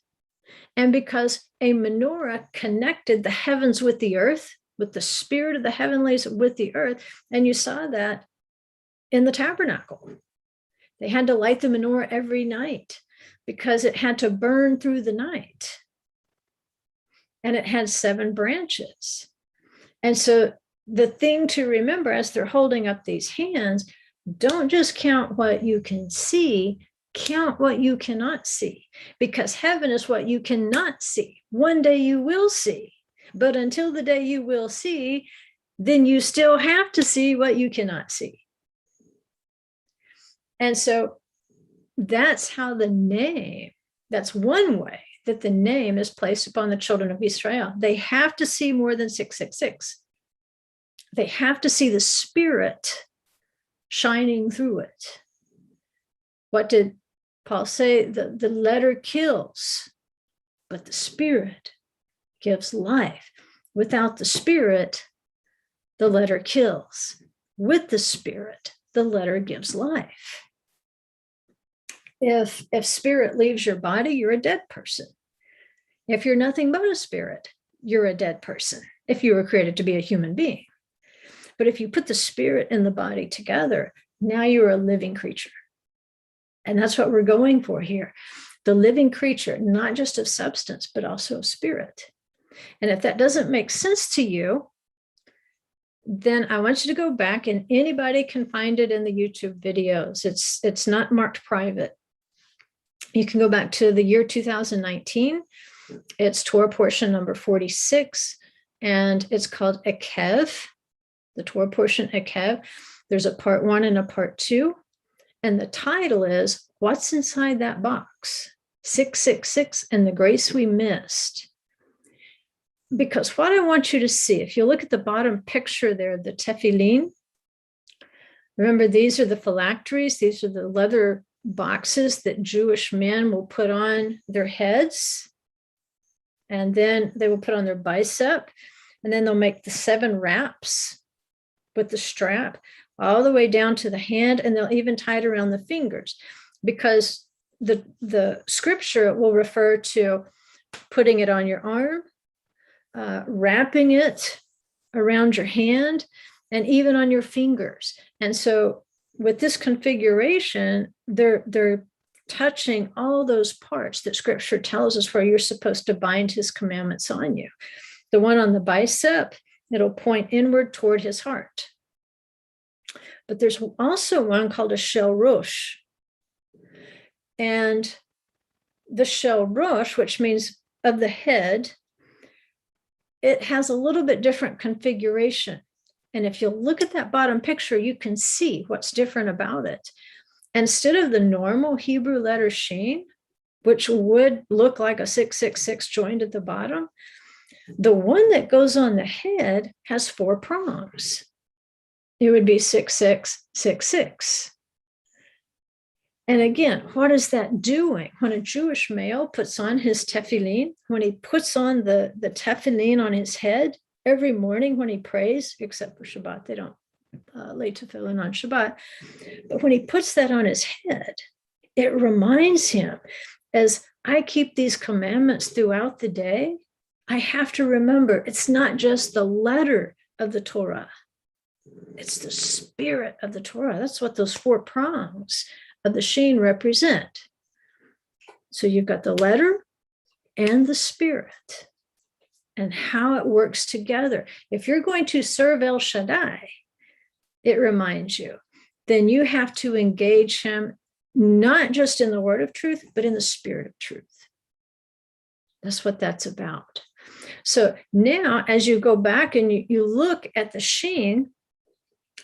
and because a menorah connected the heavens with the earth, with the spirit of the heavenlies with the earth, and you saw that in the tabernacle. They had to light the menorah every night because it had to burn through the night. And it had 7 branches. And so the thing to remember as they're holding up these hands, don't just count what you can see, count what you cannot see, because heaven is what you cannot see. One day you will see, but until the day you will see, then you still have to see what you cannot see. And so that's how the name, that's one way that the name is placed upon the children of Israel. They have to see more than 666. They have to see the spirit shining through it. What did Paul say? The letter kills, but the spirit gives life. Without the spirit, the letter kills. With the spirit, the letter gives life. If spirit leaves your body, you're a dead person. If you're nothing but a spirit, you're a dead person if you were created to be a human being. But if you put the spirit and the body together, now you're a living creature. And that's what we're going for here. The living creature, not just of substance, but also of spirit. And if that doesn't make sense to you, then I want you to go back, and anybody can find it in the YouTube videos. It's not marked private. You can go back to the year 2019. It's Torah portion number 46, and it's called Ekev, the Torah portion Ekev. There's a part 1 and a part 2. And the title is, What's Inside That Box? 666 and the Grace We Missed. Because what I want you to see, if you look at the bottom picture there, the Tefillin, remember these are the phylacteries, these are the leather boxes that Jewish men will put on their heads, and then they will put on their bicep, and then they'll make the 7 wraps with the strap all the way down to the hand, and they'll even tie it around the fingers, because the scripture will refer to putting it on your arm, wrapping it around your hand, and even on your fingers. And so with this configuration, they're touching all those parts that scripture tells us where you're supposed to bind his commandments on you. The one on the bicep, it'll point inward toward his heart. But there's also one called a shel rosh. And the shel rosh, which means of the head, it has a little bit different configuration. And if you look at that bottom picture, you can see what's different about it. Instead of the normal Hebrew letter Shin, which would look like a 666 joined at the bottom, the one that goes on the head has 4 prongs. It would be 6666. And again, what is that doing? When a Jewish male puts on his tefillin, when he puts on the tefillin on his head every morning when he prays, except for Shabbat, they don't lay tefillin on Shabbat. But when he puts that on his head, it reminds him, as I keep these commandments throughout the day, I have to remember it's not just the letter of the Torah, it's the spirit of the Torah. That's what those 4 prongs of the Shin represent. So you've got the letter and the spirit and how it works together. If you're going to serve El Shaddai, it reminds you, then you have to engage him not just in the word of truth, but in the spirit of truth. That's what that's about. So now, as you go back and you look at the Shin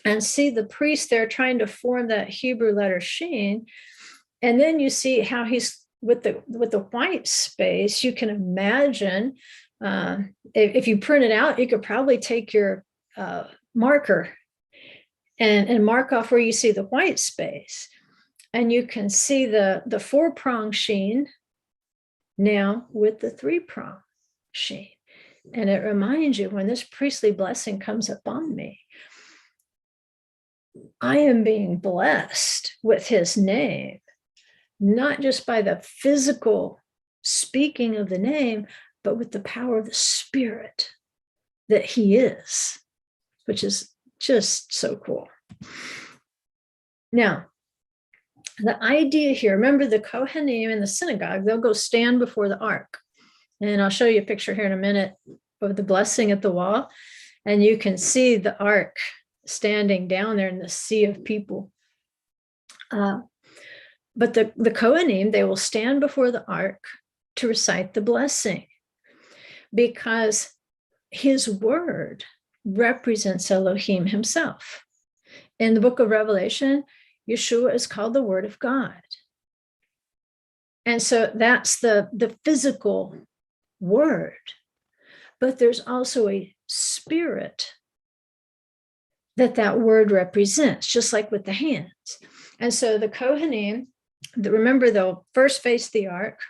and see the priest there trying to form that Hebrew letter Shin, and then you see how he's with the white space. You can imagine, if you print it out, you could probably take your marker and mark off where you see the white space, and you can see the 4-prong Shin now with the 3-prong Shin. And it reminds you, when this priestly blessing comes upon me, I am being blessed with his name, not just by the physical speaking of the name, but with the power of the spirit that he is, which is just so cool. Now, the idea here, remember the Kohanim in the synagogue, they'll go stand before the ark. And I'll show you a picture here in a minute of the blessing at the wall. And you can see the ark standing down there in the sea of people. But the Kohanim, they will stand before the ark to recite the blessing, because his word represents Elohim himself. In the book of Revelation, Yeshua is called the Word of God. And so that's the physical word. But there's also a spirit that word represents, just like with the hands. And so the Kohanim, remember, they'll first face the ark,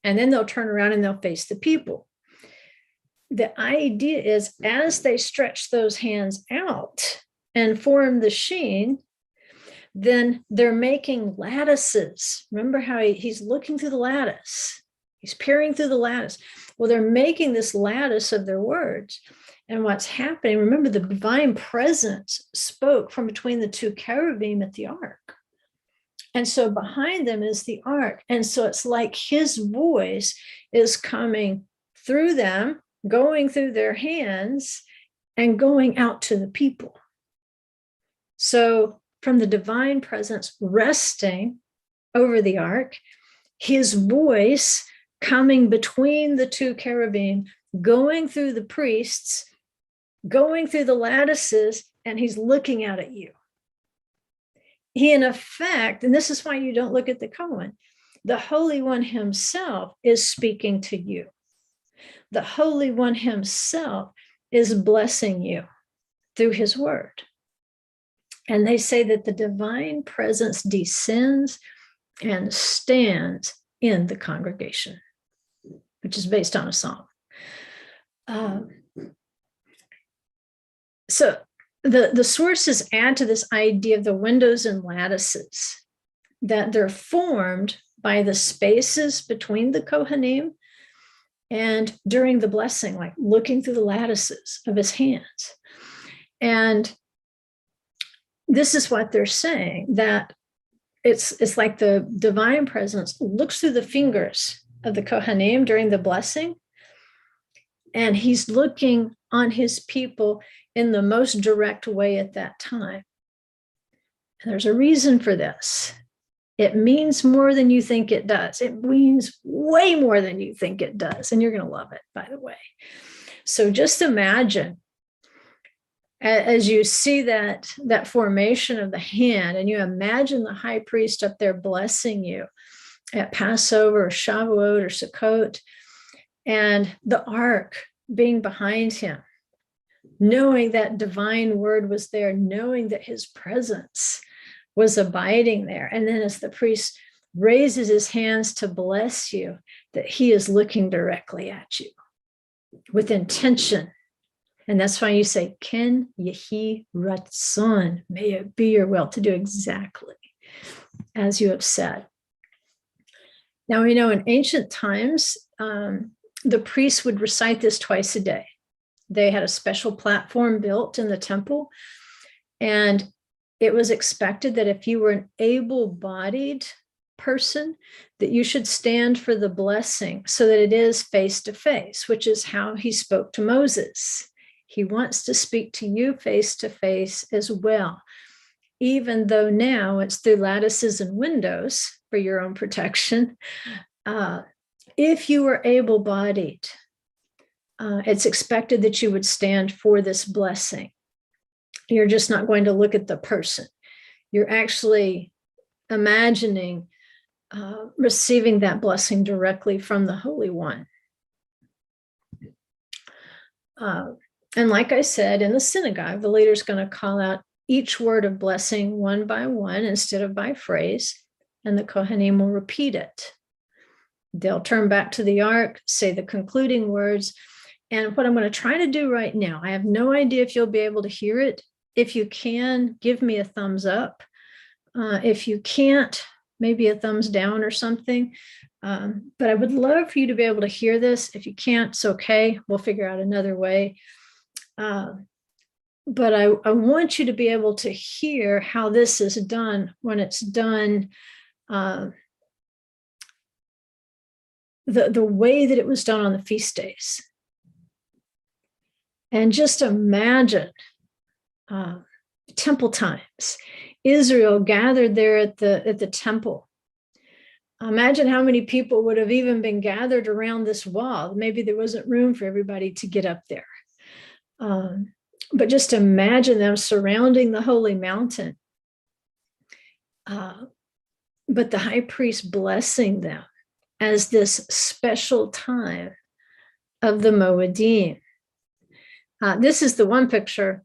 and then they'll turn around and they'll face the people. The idea is, as they stretch those hands out and form the Shin, then they're making lattices. Remember how he's looking through the lattice. He's peering through the lattice. Well, they're making this lattice of their words. And what's happening, remember, the divine presence spoke from between the two cherubim at the ark. And so behind them is the ark. And so it's like his voice is coming through them, going through their hands, and going out to the people. So from the divine presence resting over the ark, his voice coming between the two cherubim, going through the priests, going through the lattices, and he's looking out at you. He, in effect, and this is why you don't look at the Cohen, the Holy One himself is speaking to you. The Holy One himself is blessing you through his word. And they say that the divine presence descends and stands in the congregation, which is based on a psalm. So the sources add to this idea of the windows and lattices, that they're formed by the spaces between the Kohanim and during the blessing, like looking through the lattices of his hands. And this is what they're saying, that it's like the divine presence looks through the fingers of the Kohanim during the blessing, and he's looking on his people in the most direct way at that time. And there's a reason for this. It means more than you think it does. It means way more than you think it does. And you're going to love it, by the way. So just imagine, as you see that formation of the hand, and you imagine the high priest up there blessing you at Passover or Shavuot or Sukkot, and the ark being behind him, knowing that divine word was there, knowing that his presence was abiding there. And then as the priest raises his hands to bless you, that he is looking directly at you with intention. And that's why you say, Ken Yehi Ratzon, may it be your will, to do exactly as you have said. Now, we know in ancient times, the priests would recite this twice a day. They had a special platform built in the temple, and it was expected that if you were an able-bodied person, that you should stand for the blessing so that it is face to face, which is how he spoke to Moses. He wants to speak to you face to face as well, even though now it's through lattices and windows for your own protection. If you were able-bodied, it's expected that you would stand for this blessing. You're just not going to look at the person. You're actually imagining receiving that blessing directly from the Holy One. And like I said, in the synagogue, the leader's going to call out each word of blessing one by one instead of by phrase, and the Kohanim will repeat it. They'll turn back to the ark, say the concluding words. And what I'm going to try to do right now, I have no idea if you'll be able to hear it. If you can, give me a thumbs up. If you can't, maybe a thumbs down or something. But I would love for you to be able to hear this. If you can't, it's okay. We'll figure out another way. But I want you to be able to hear how this is done when it's done the way that it was done on the feast days. And just imagine temple times. Israel gathered there at the temple. Imagine how many people would have even been gathered around this wall. Maybe there wasn't room for everybody to get up there. But just imagine them surrounding the holy mountain. But the high priest blessing them as this special time of the Moedim. This is the one picture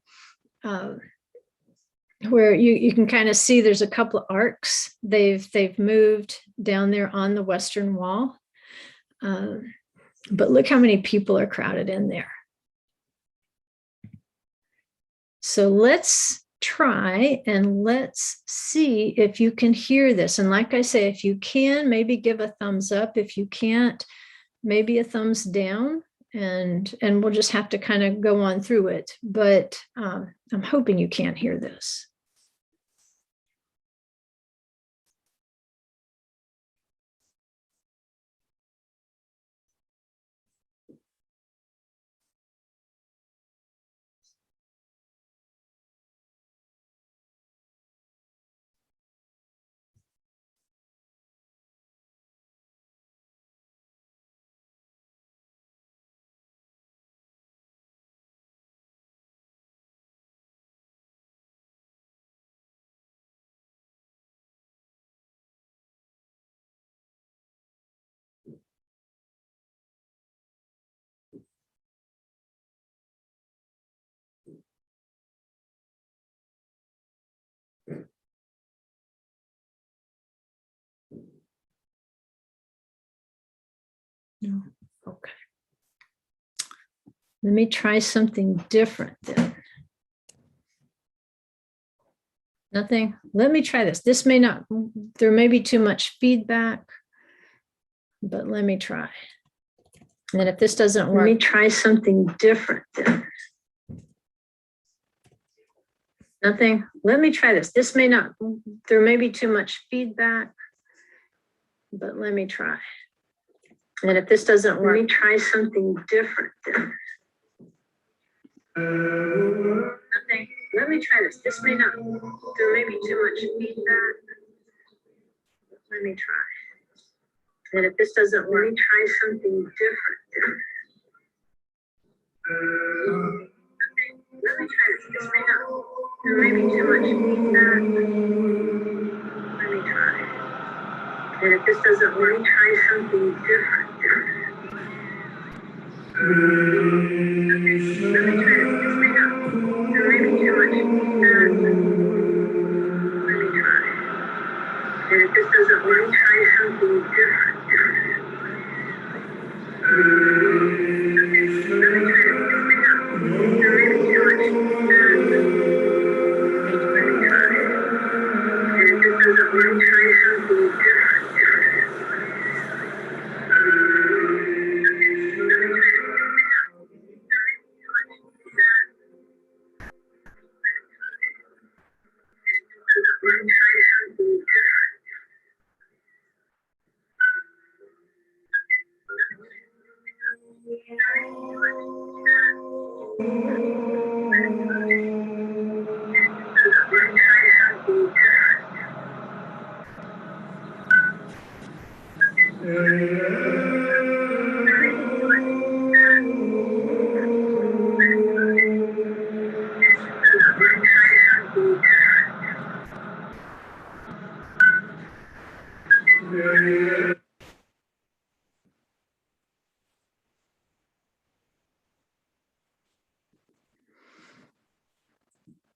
where you can kind of see there's a couple of arcs. They've moved down there on the western wall. But look how many people are crowded in there. So let's try and let's see if you can hear this. And like I say, if you can, maybe give a thumbs up. If you can't, maybe a thumbs down, and we'll just have to kind of go on through it. But I'm hoping you can't hear this. No. Okay. Let me try something different then. Nothing. Let me try this. This may not, there may be too much feedback, but let me try. And if this doesn't work, let me try something different then. Nothing. Let me try this. This may not, there may be too much feedback, but let me try. And if this doesn't work, let me try something different then. Nothing. Let me try this. This may not, there may be too much feedback, but let me try. And if this doesn't work, let me try something different then. Let me try this. This may not, there may be too much feedback. Let me try. And if this doesn't work, let me try something different. Let me try this. This may not, there may be too much feedback. Let me try. And if this doesn't work, let me try something different. Let me try this. This may not, there may be too much feedback. Let me try. And if this doesn't work, let me try something different.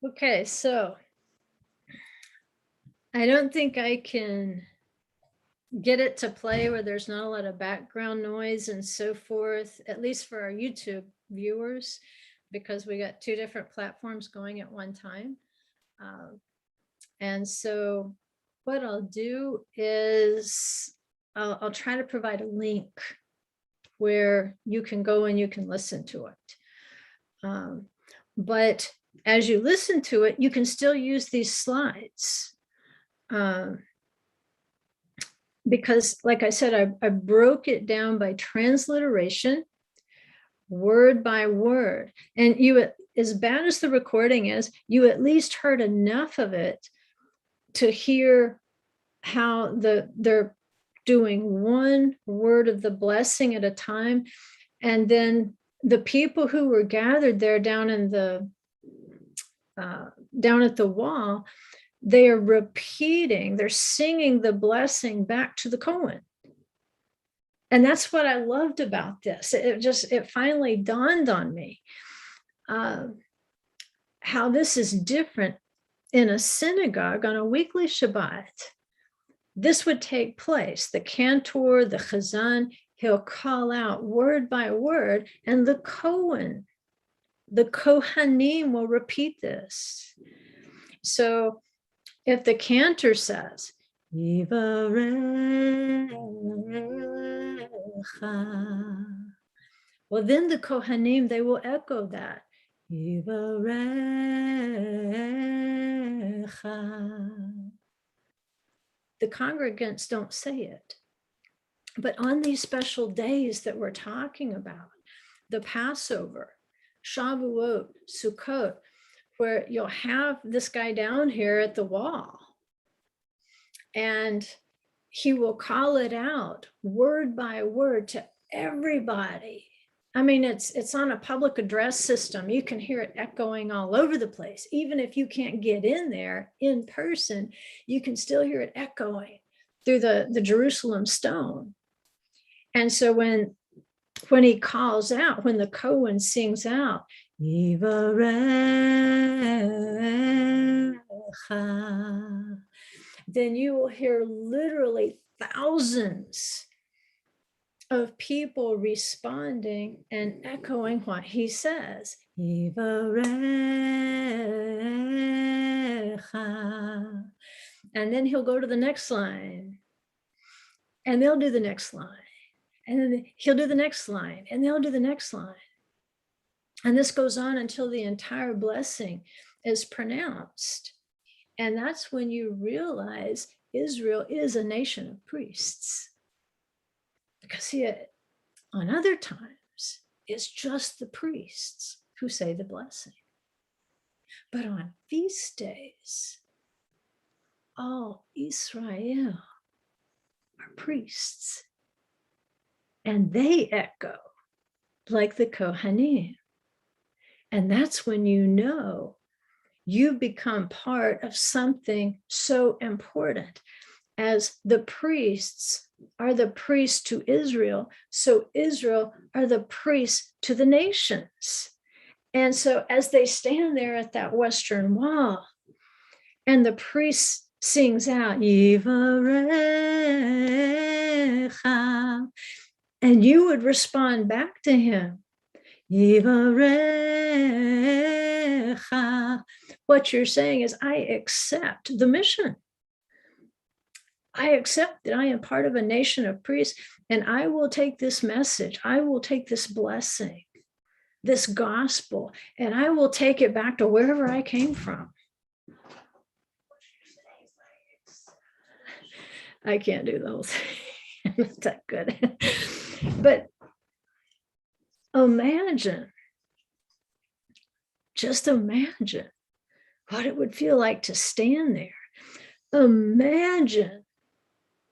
Okay, so I don't think I can get it to play where there's not a lot of background noise and so forth, at least for our YouTube viewers, because we got two different platforms going at one time. And so what I'll do is I'll try to provide a link where you can go and you can listen to it. But as you listen to it, you can still use these slides. Because like I said, I broke it down by transliteration, word by word. And you, as bad as the recording is, you at least heard enough of it to hear how they're doing one word of the blessing at a time. And then the people who were gathered there down in the down at the wall, they are repeating, they're singing the blessing back to the Kohen. And that's what I loved about this. It finally dawned on me how this is different in a synagogue on a weekly Shabbat. This would take place. The cantor, the chazan, he'll call out word by word, and the Kohen, the Kohanim will repeat this. So if the cantor says, Well, then the Kohanim, they will echo that. The congregants don't say it. But on these special days that we're talking about, the Passover, Shavuot, Sukkot, where you'll have this guy down here at the wall, and he will call it out word by word to everybody. I mean, it's on a public address system. You can hear it echoing all over the place. Even if you can't get in there in person, you can still hear it echoing through the Jerusalem stone. And so when he calls out, when the Kohen sings out, then you will hear literally thousands of people responding and echoing what he says. And then he'll go to the next line, and they'll do the next line. And then he'll do the next line, and they'll do the next line. And this goes on until the entire blessing is pronounced. And that's when you realize Israel is a nation of priests. Because see, on other times, it's just the priests who say the blessing. But on feast days, all Israel are priests. And they echo like the Kohanim. And that's when you know you become part of something so important as the priests are the priests to Israel. So Israel are the priests to the nations. And so as they stand there at that western wall, and the priest sings out, Yivarecha, and you would respond back to him, Yivarecha. What you're saying is, I accept the mission. I accept that I am part of a nation of priests, and I will take this message, I will take this blessing, this gospel, and I will take it back to wherever I came from. I can't do the whole thing. I'm not that good. But imagine, just imagine what it would feel like to stand there. Imagine,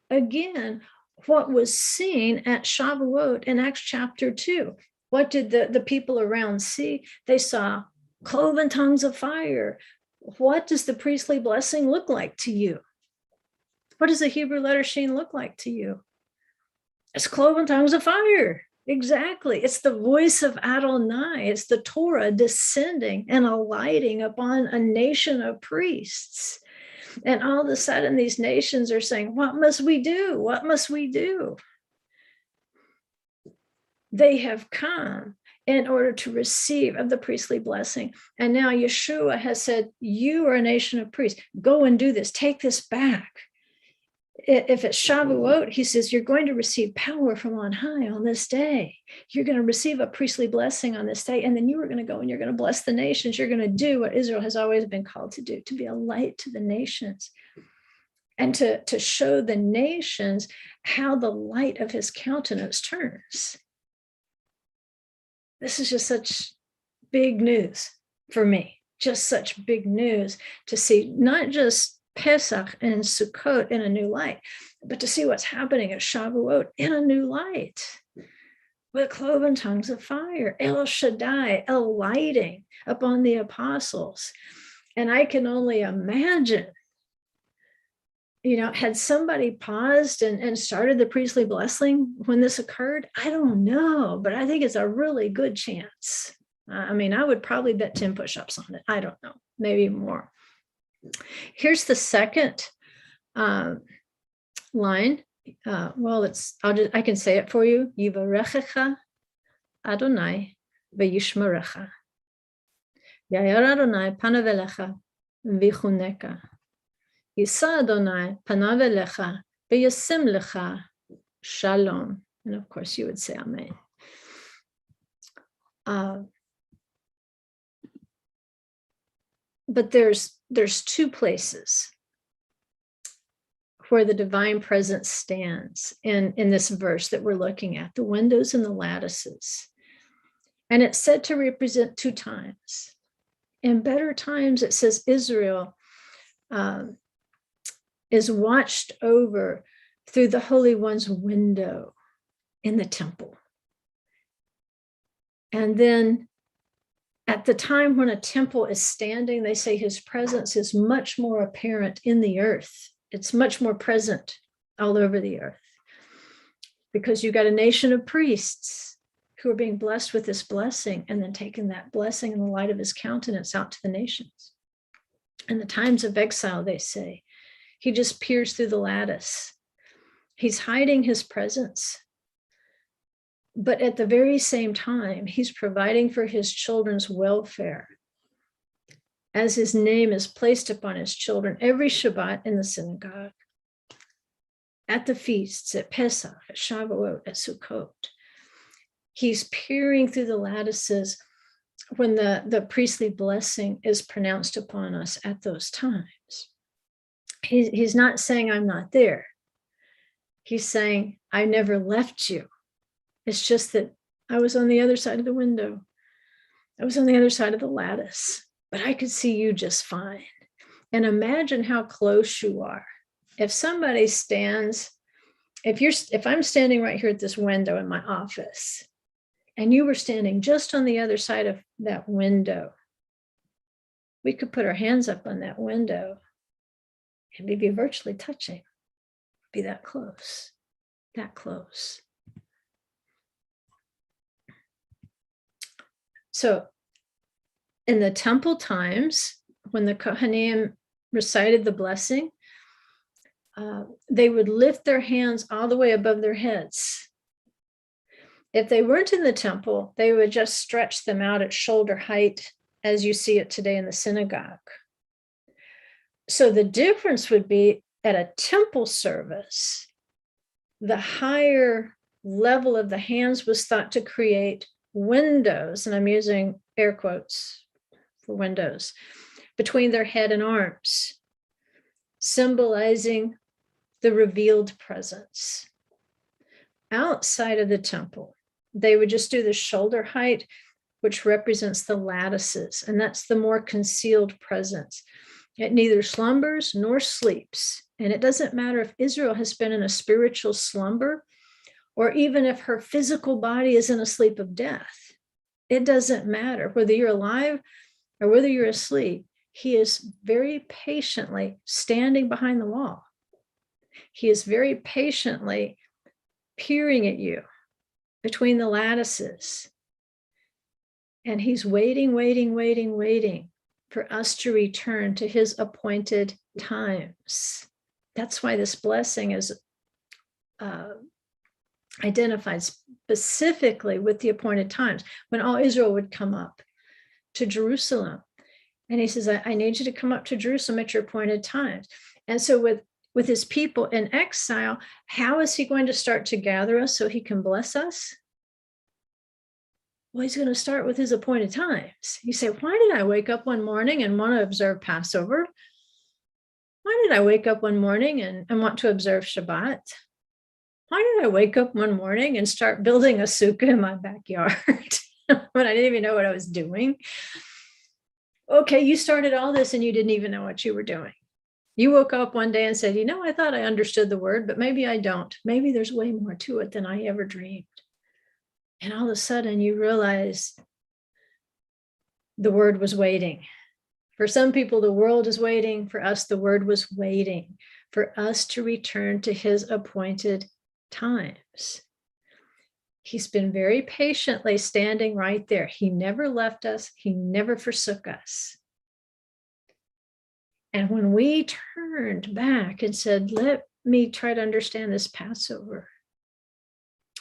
again, what was seen at Shavuot in Acts chapter 2. What did the people around see? They saw cloven tongues of fire. What does the priestly blessing look like to you? What does the Hebrew letter Shin look like to you? It's cloven tongues of fire. Exactly. It's the voice of Adonai. It's the Torah descending and alighting upon a nation of priests. And all of a sudden, these nations are saying, what must we do? What must we do? They have come in order to receive of the priestly blessing. And now Yeshua has said, you are a nation of priests. Go and do this. Take this back. If it's Shavuot, he says, you're going to receive power from on high on this day. You're going to receive a priestly blessing on this day. And then you are going to go and you're going to bless the nations. You're going to do what Israel has always been called to do, to be a light to the nations and to show the nations how the light of his countenance turns. This is just such big news for me, just such big news to see not just Pesach and Sukkot in a new light, but to see what's happening at Shavuot in a new light with cloven tongues of fire, El Shaddai alighting upon the apostles. And I can only imagine, had somebody paused and started the priestly blessing when this occurred? I don't know, but I think it's a really good chance. I would probably bet 10 push-ups on it. I don't know, maybe more. Here's the second line. I can say it for you. Yivarechecha Adonai v'yishmerecha. Ya'er Adonai panav elecha v'chuneka. Yisa Adonai panav elecha v'yasim lecha shalom. And of course, you would say amen. But there's two places where the divine presence stands in this verse that we're looking at, the windows and the lattices. And it's said to represent two times. In better times, it says Israel is watched over through the Holy One's window in the temple. And then at the time when a temple is standing, they say his presence is much more apparent in the earth. It's much more present all over the earth because you got a nation of priests who are being blessed with this blessing and then taking that blessing in the light of his countenance out to the nations. In the times of exile, they say, he just peers through the lattice. He's hiding his presence. But at the very same time, he's providing for his children's welfare as his name is placed upon his children every Shabbat in the synagogue, at the feasts, at Pesach, at Shavuot, at Sukkot. He's peering through the lattices when the priestly blessing is pronounced upon us at those times. He's not saying, I'm not there. He's saying, I never left you. It's just that I was on the other side of the window. I was on the other side of the lattice, but I could see you just fine. And imagine how close you are. If somebody stands, if I'm standing right here at this window in my office, and you were standing just on the other side of that window, we could put our hands up on that window and we'd be virtually touching, be that close, that close. So in the temple times, when the Kohanim recited the blessing, they would lift their hands all the way above their heads. If they weren't in the temple, they would just stretch them out at shoulder height, as you see it today in the synagogue. So the difference would be at a temple service, the higher level of the hands was thought to create windows, and I'm using air quotes for windows, between their head and arms, symbolizing the revealed presence. Outside of the temple, they would just do the shoulder height, which represents the lattices, and that's the more concealed presence. It neither slumbers nor sleeps, and it doesn't matter if Israel has been in a spiritual slumber or even if her physical body is in a sleep of death. It doesn't matter whether you're alive or whether you're asleep. He is very patiently standing behind the wall. He is very patiently peering at you between the lattices. And he's waiting for us to return to his appointed times. That's why this blessing is identified specifically with the appointed times, when all Israel would come up to Jerusalem. And he says, I need you to come up to Jerusalem at your appointed times. And so with his people in exile, how is he going to start to gather us so he can bless us? Well, he's going to start with his appointed times. You say, why did I wake up one morning and want to observe Passover? Why did I wake up one morning and want to observe Shabbat? Why did I wake up one morning and start building a sukkah in my backyard when I didn't even know what I was doing? Okay, you started all this and you didn't even know what you were doing. You woke up one day and said, I thought I understood the word, but maybe I don't. Maybe there's way more to it than I ever dreamed. And all of a sudden you realize the word was waiting. For some people, the world is waiting. For us, the word was waiting for us to return to his appointed times. He's been very patiently standing right there. He never left us. He never forsook us. And when we turned back and said, let me try to understand this Passover.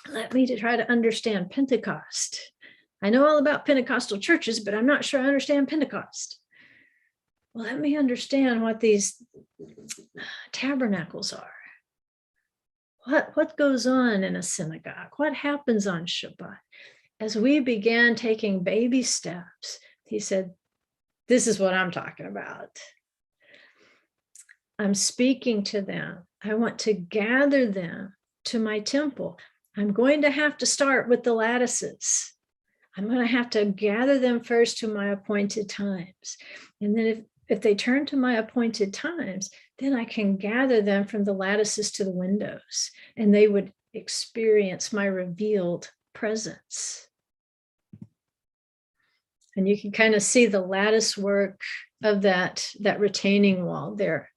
Let me try to understand Pentecost. I know all about Pentecostal churches, but I'm not sure I understand Pentecost. Well, let me understand what these tabernacles are. What goes on in a synagogue? What happens on Shabbat? As we began taking baby steps, he said, this is what I'm talking about. I'm speaking to them. I want to gather them to my temple. I'm going to have to start with the lattices. I'm going to have to gather them first to my appointed times. And then if they turn to my appointed times, then I can gather them from the lattices to the windows, and they would experience my revealed presence. And you can kind of see the lattice work of that retaining wall there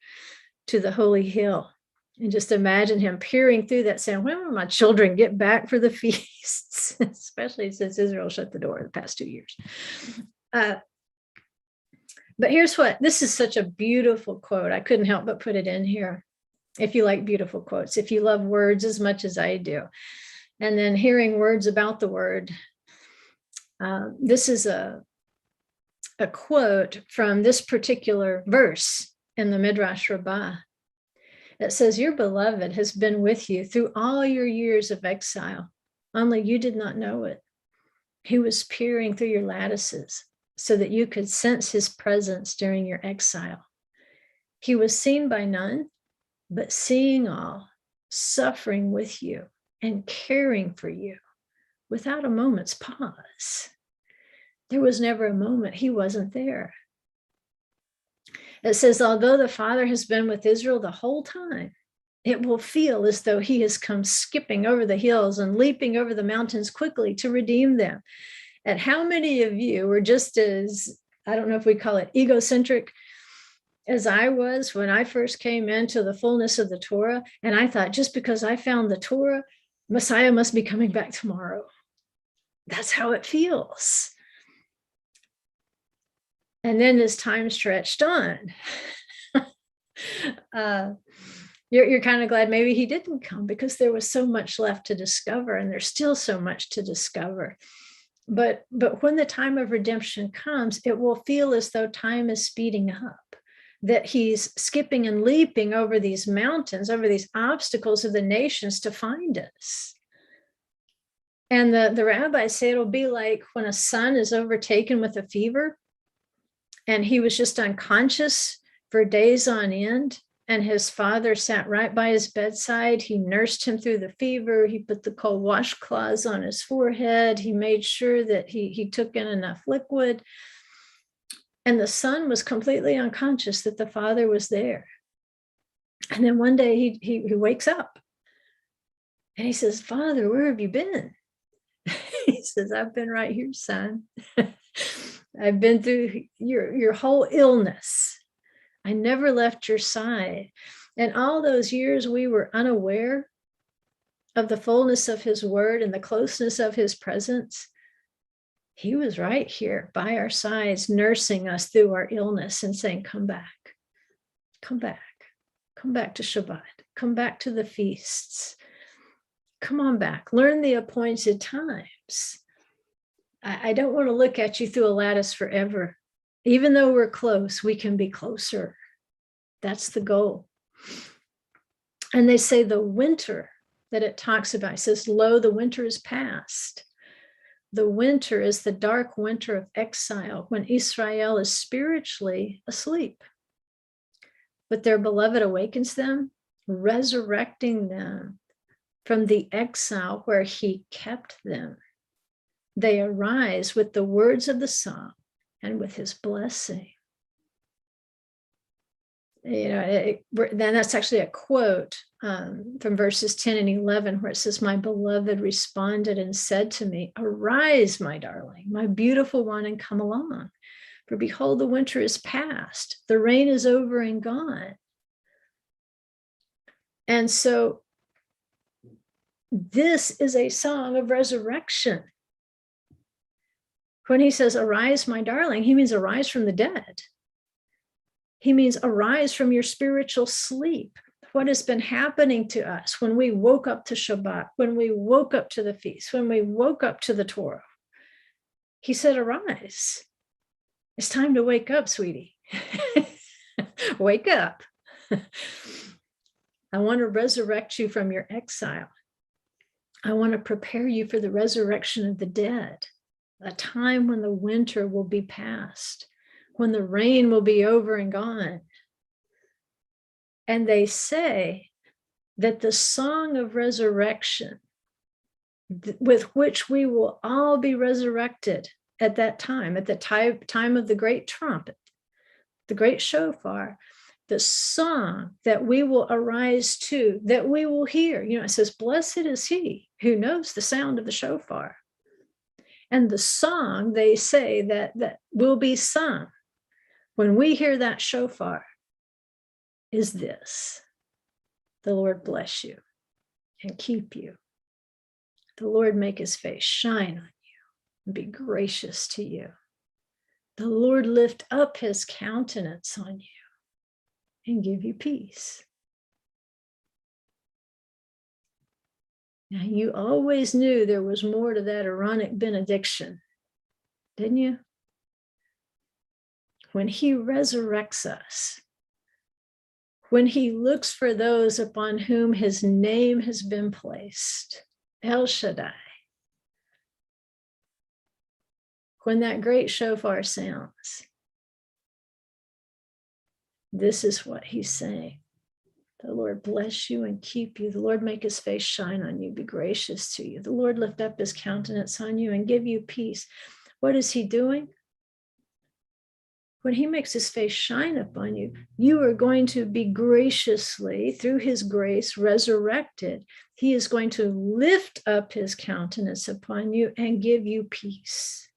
to the holy hill. And just imagine him peering through that saying, when will my children get back for the feasts? Especially since Israel shut the door the past 2 years. But here's what, this is such a beautiful quote. I couldn't help but put it in here. If you like beautiful quotes, if you love words as much as I do, and then hearing words about the word. This is a quote from this particular verse in the Midrash Rabbah. It says, your beloved has been with you through all your years of exile, only you did not know it. He was peering through your lattices so that you could sense his presence during your exile. He was seen by none, but seeing all, suffering with you and caring for you without a moment's pause. There was never a moment he wasn't there. It says, although the Father has been with Israel the whole time, it will feel as though he has come skipping over the hills and leaping over the mountains quickly to redeem them. And how many of you were just as, I don't know if we call it egocentric, as I was when I first came into the fullness of the Torah, and I thought, just because I found the Torah, Messiah must be coming back tomorrow. That's how it feels. And then as time stretched on, you're kind of glad maybe he didn't come, because there was so much left to discover, and there's still so much to discover. But when the time of redemption comes, it will feel as though time is speeding up, that he's skipping and leaping over these mountains, over these obstacles of the nations to find us. And the rabbis say it'll be like when a son is overtaken with a fever, and he was just unconscious for days on end, and his father sat right by his bedside. He nursed him through the fever. He put the cold washcloths on his forehead. He made sure that he took in enough liquid. And the son was completely unconscious that the father was there. And then one day he wakes up and he says, Father, where have you been? He says, I've been right here, son. I've been through your whole illness. I never left your side. And all those years we were unaware of the fullness of his word and the closeness of his presence. He was right here by our sides, nursing us through our illness and saying, come back, come back, come back to Shabbat, come back to the feasts. Come on back, learn the appointed times. I don't want to look at you through a lattice forever. Even though we're close, we can be closer. That's the goal. And they say the winter that it talks about, it says, lo, the winter is past. The winter is the dark winter of exile when Israel is spiritually asleep. But their beloved awakens them, resurrecting them from the exile where he kept them. They arise with the words of the psalm and with his blessing. Then that's actually a quote from verses 10 and 11, where it says, my beloved responded and said to me, arise, my darling, my beautiful one, and come along. For behold, the winter is past, the rain is over and gone. And so this is a song of resurrection. When he says, arise, my darling, he means arise from the dead. He means arise from your spiritual sleep. What has been happening to us when we woke up to Shabbat, when we woke up to the feast, when we woke up to the Torah. He said, arise. It's time to wake up, sweetie. Wake up. I want to resurrect you from your exile. I want to prepare you for the resurrection of the dead, a time when the winter will be past, when the rain will be over and gone. And they say that the song of resurrection, with which we will all be resurrected at that time, at the time of the great trumpet, the great shofar, the song that we will arise to, that we will hear. It says, blessed is he who knows the sound of the shofar. And the song, they say, that will be sung when we hear that shofar is this: the Lord bless you and keep you. The Lord make his face shine on you and be gracious to you. The Lord lift up his countenance on you and give you peace. Now, you always knew there was more to that Aaronic benediction, didn't you? When he resurrects us, when he looks for those upon whom his name has been placed, El Shaddai, when that great shofar sounds, this is what he's saying. The Lord bless you and keep you. The Lord make his face shine on you, be gracious to you. The Lord lift up his countenance on you and give you peace. What is he doing? When he makes his face shine upon you, you are going to be graciously, through his grace, resurrected. He is going to lift up his countenance upon you and give you peace.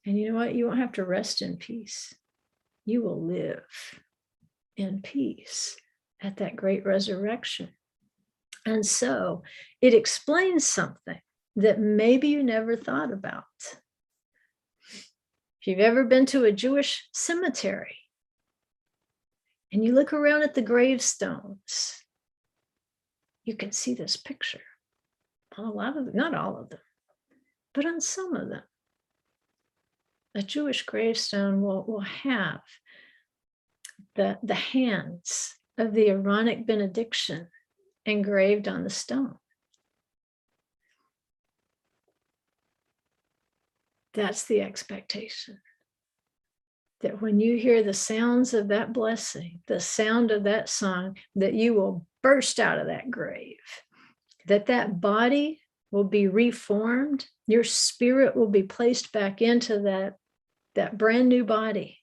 And you know what? You won't have to rest in peace. You will live in peace at that great resurrection. And so it explains something that maybe you never thought about. If you've ever been to a Jewish cemetery and you look around at the gravestones, you can see this picture on a lot of them, not all of them, but on some of them. A Jewish gravestone will have the hands of the Aaronic benediction engraved on the stone. That's the expectation. That when you hear the sounds of that blessing, the sound of that song, that you will burst out of that grave, that body will be reformed, your spirit will be placed back into that brand new body.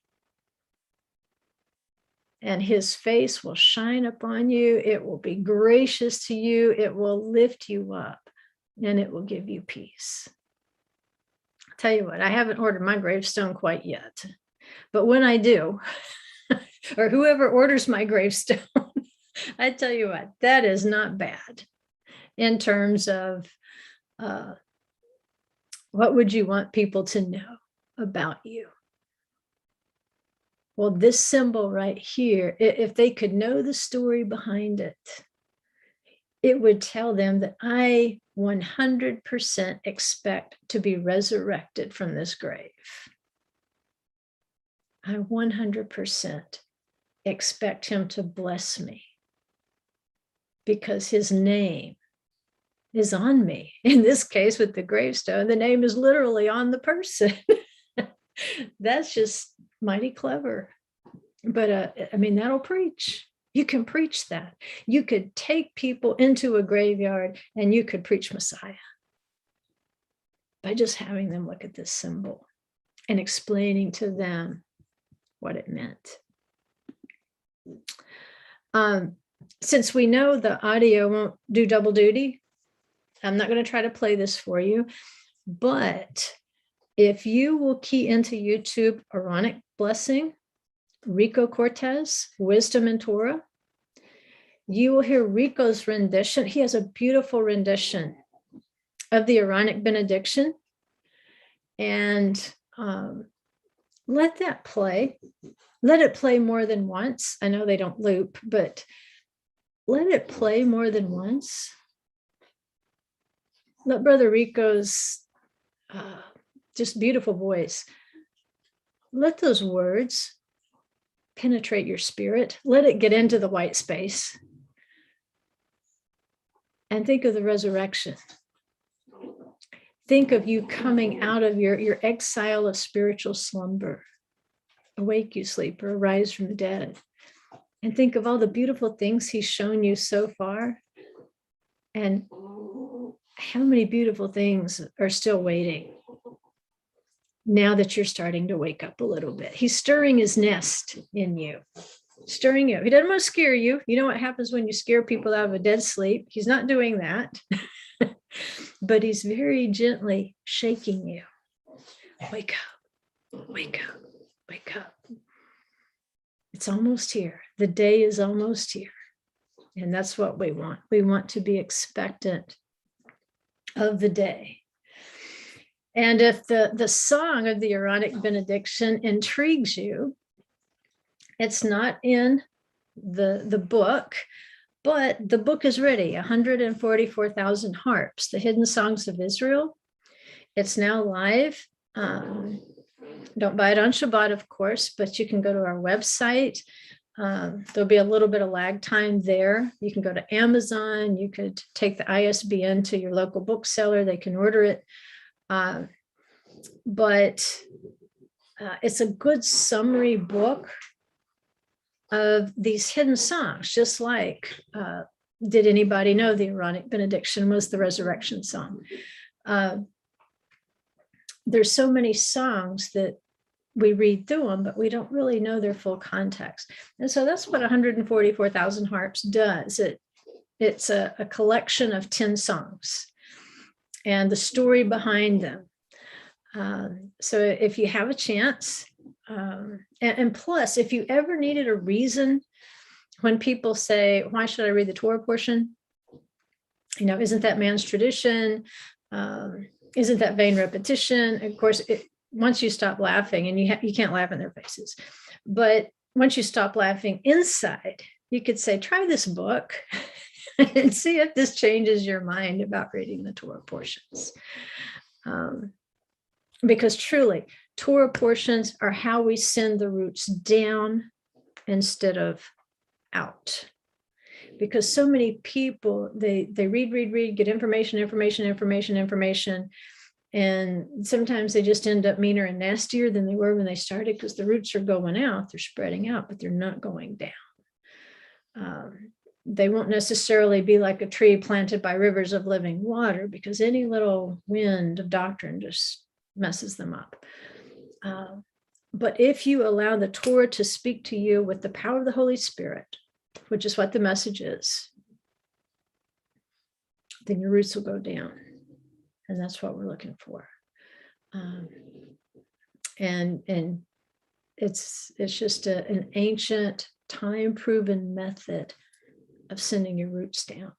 And his face will shine upon you. It will be gracious to you. It will lift you up and it will give you peace. I'll tell you what, I haven't ordered my gravestone quite yet, but when I do, or whoever orders my gravestone, I tell you what, that is not bad in terms of what would you want people to know about you? Well, this symbol right here, if they could know the story behind it, it would tell them that I 100% expect to be resurrected from this grave. I 100% expect him to bless me because his name is on me. In this case, with the gravestone, the name is literally on the person. That's just mighty clever. But I mean, that'll preach. You can preach that. You could take people into a graveyard and you could preach Messiah by just having them look at this symbol and explaining to them what it meant. Since we know the audio won't do double duty, I'm not going to try to play this for you, but if you will key into YouTube Aaronic blessing, Rico Cortez, Wisdom and Torah, you will hear Rico's rendition. He has a beautiful rendition of the Aaronic benediction. And let that play. Let it play more than once. I know they don't loop, but let it play more than once. Let Brother Rico's just beautiful voice, let those words penetrate your spirit. Let it get into the white space. And think of the resurrection. Think of you coming out of your exile of spiritual slumber. Awake, you sleeper, arise from the dead. And think of all the beautiful things he's shown you so far. And how many beautiful things are still waiting now that you're starting to wake up a little bit. He's stirring his nest in you, stirring you. He doesn't want to scare you. You know what happens when you scare people out of a dead sleep? He's not doing that. But he's very gently shaking you. Wake up, wake up, wake up. It's almost here. The day is almost here. And that's what we want. We want to be expectant of the day. And if the song of the Aaronic benediction intrigues you, it's not in the book, but the book is ready, 144,000 Harps, the Hidden Songs of Israel. It's now live. Don't buy it on Shabbat, of course, but you can go to our website. There'll be a little bit of lag time there. You can go to Amazon. You could take the ISBN to your local bookseller. They can order it. But it's a good summary book of these hidden songs, just like, did anybody know the Aaronic benediction was the resurrection song? There's so many songs that we read through them, but we don't really know their full context. And so that's what 144,000 Harps does. It's a collection of 10 songs and the story behind them. So if you have a chance, and plus, if you ever needed a reason, when people say, why should I read the Torah portion? Isn't that man's tradition? Isn't that vain repetition? Of course, once you stop laughing, and you can't laugh in their faces, but once you stop laughing inside, you could say, try this book and see if this changes your mind about reading the Torah portions. Because truly, Torah portions are how we send the roots down instead of out. Because so many people, they read, get information, and sometimes they just end up meaner and nastier than they were when they started, because the roots are going out, they're spreading out, but they're not going down. They won't necessarily be like a tree planted by rivers of living water, because any little wind of doctrine just messes them up. But if you allow the Torah to speak to you with the power of the Holy Spirit, which is what the message is, then your roots will go down. And that's what we're looking for. And it's just an ancient, time-proven method of sending your roots down.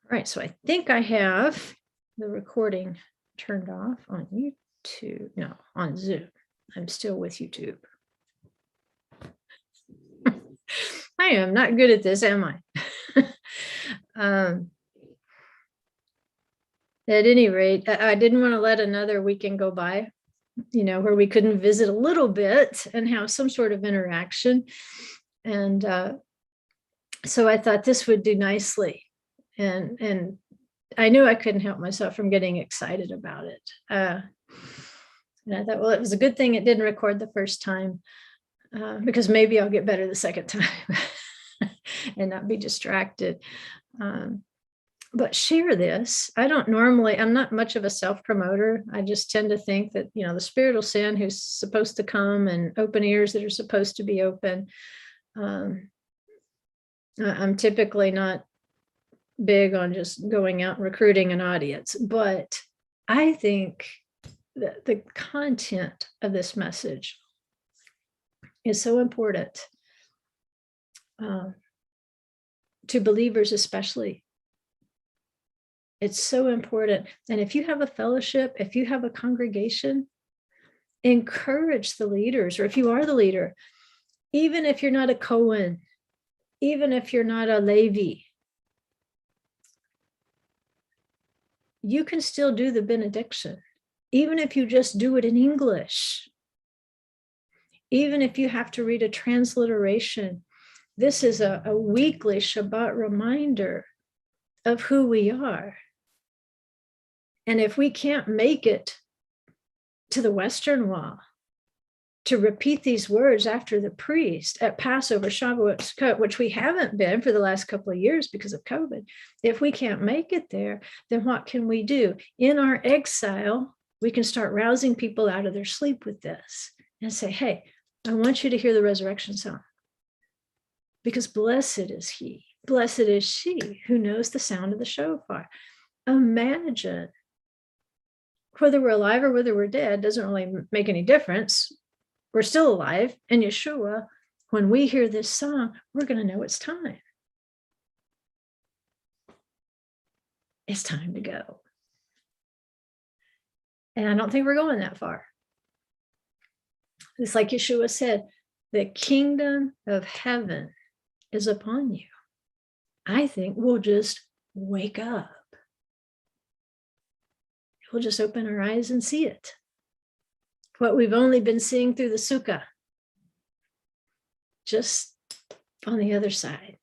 All right, so I think I have the recording turned off on YouTube. No, on Zoom. I'm still with YouTube. I am not good at this, am I? At any rate, I didn't want to let another weekend go by, where we couldn't visit a little bit and have some sort of interaction. And so I thought this would do nicely. And I knew I couldn't help myself from getting excited about it. And I thought, well, it was a good thing it didn't record the first time, because maybe I'll get better the second time and not be distracted. But share this. I'm not much of a self-promoter. I just tend to think that, the Spirit will send who's supposed to come, and open ears that are supposed to be open. I'm typically not big on just going out and recruiting an audience, but I think that the content of this message is so important to believers especially. It's so important. And if you have a fellowship, if you have a congregation, encourage the leaders, or if you are the leader, even if you're not a Cohen, even if you're not a Levi, you can still do the benediction, even if you just do it in English. Even if you have to read a transliteration, this is a weekly Shabbat reminder of who we are. And if we can't make it to the Western Wall to repeat these words after the priest at Passover, Shabbat, Sukkot, which we haven't been for the last couple of years because of COVID, if we can't make it there, then what can we do? In our exile, we can start rousing people out of their sleep with this and say, hey, I want you to hear the resurrection song, because blessed is he, blessed is she who knows the sound of the shofar. Imagine, whether we're alive or whether we're dead, doesn't really make any difference. We're still alive. And Yeshua, when we hear this song, we're going to know it's time. It's time to go. And I don't think we're going that far. It's like Yeshua said, the kingdom of heaven is upon you. I think we'll just wake up. We'll just open our eyes and see it. What we've only been seeing through the Sukkah, just on the other side.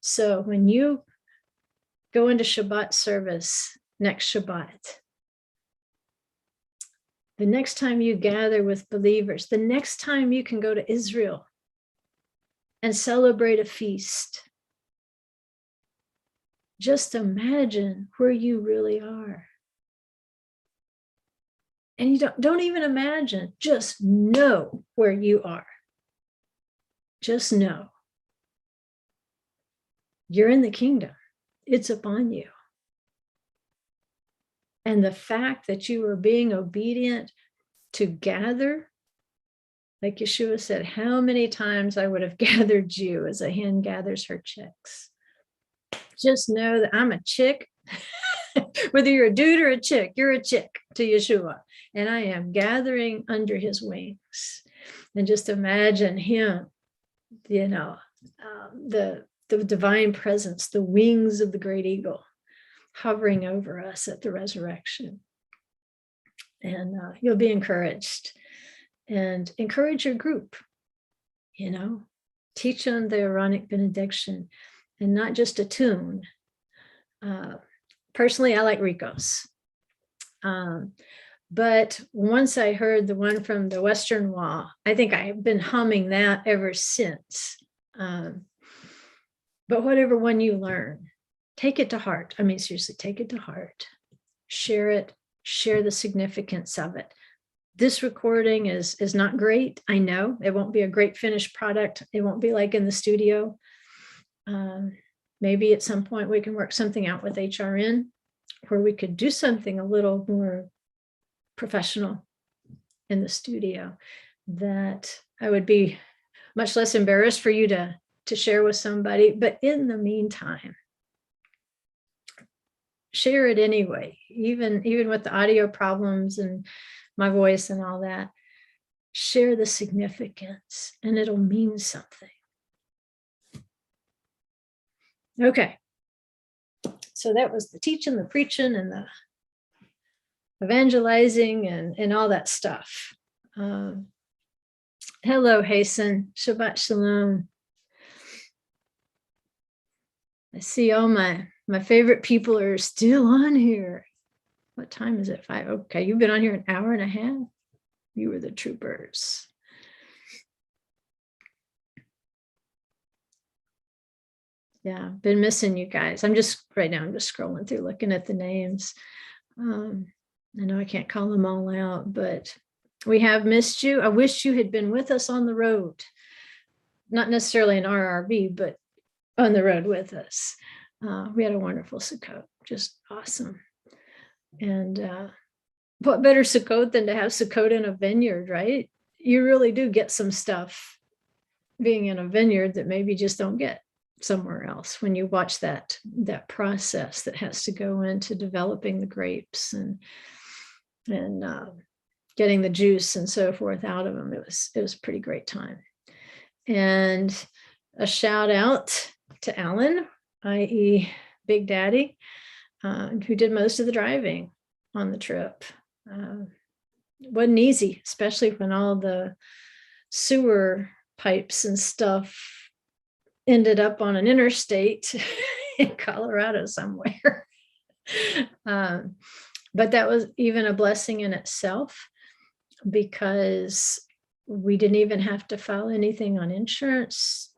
So when you go into Shabbat service next Shabbat, the next time you gather with believers, the next time you can go to Israel and celebrate a feast, just imagine where you really are. And you don't even imagine, just know where you are. Just know. You're in the kingdom. It's upon you. And the fact that you are being obedient to gather, like Yeshua said, how many times I would have gathered you as a hen gathers her chicks. Just know that I'm a chick. Whether you're a dude or a chick, you're a chick to Yeshua. And I am gathering under his wings. And just imagine him, the divine presence, the wings of the great eagle hovering over us at the resurrection. And you'll be encouraged. And encourage your group, teach them the Aaronic benediction and not just a tune. Personally, I like Rico's. But once I heard the one from the Western Wall, I think I've been humming that ever since. But whatever one you learn, take it to heart. I mean, seriously, take it to heart. Share it. Share the significance of it. This recording is not great. I know it won't be a great finished product. It won't be like in the studio. Maybe at some point we can work something out with HRN where we could do something a little more professional in the studio, that I would be much less embarrassed for you to share with somebody. But in the meantime, share it anyway, even with the audio problems and my voice and all that. Share the significance and it'll mean something. Okay. So that was the teaching, the preaching, and the evangelizing and all that stuff. Hello, Hasten. Shabbat Shalom. I see all my favorite people are still on here. What time is it? 5. Okay, you've been on here an hour and a half. You were the troopers. Yeah, been missing you guys. I'm just scrolling through, looking at the names. I know I can't call them all out, but we have missed you. I wish you had been with us on the road, not necessarily in RRV, but on the road with us. We had a wonderful Sukkot, just awesome. And what better Sukkot than to have Sukkot in a vineyard, right? You really do get some stuff being in a vineyard that maybe just don't get somewhere else when you watch that process that has to go into developing the grapes and getting the juice and so forth out of them. It was a pretty great time. And a shout out to Alan, i.e. Big Daddy, who did most of the driving on the trip. Wasn't easy, especially when all the sewer pipes and stuff ended up on an interstate in Colorado somewhere. But that was even a blessing in itself, because we didn't even have to file anything on insurance.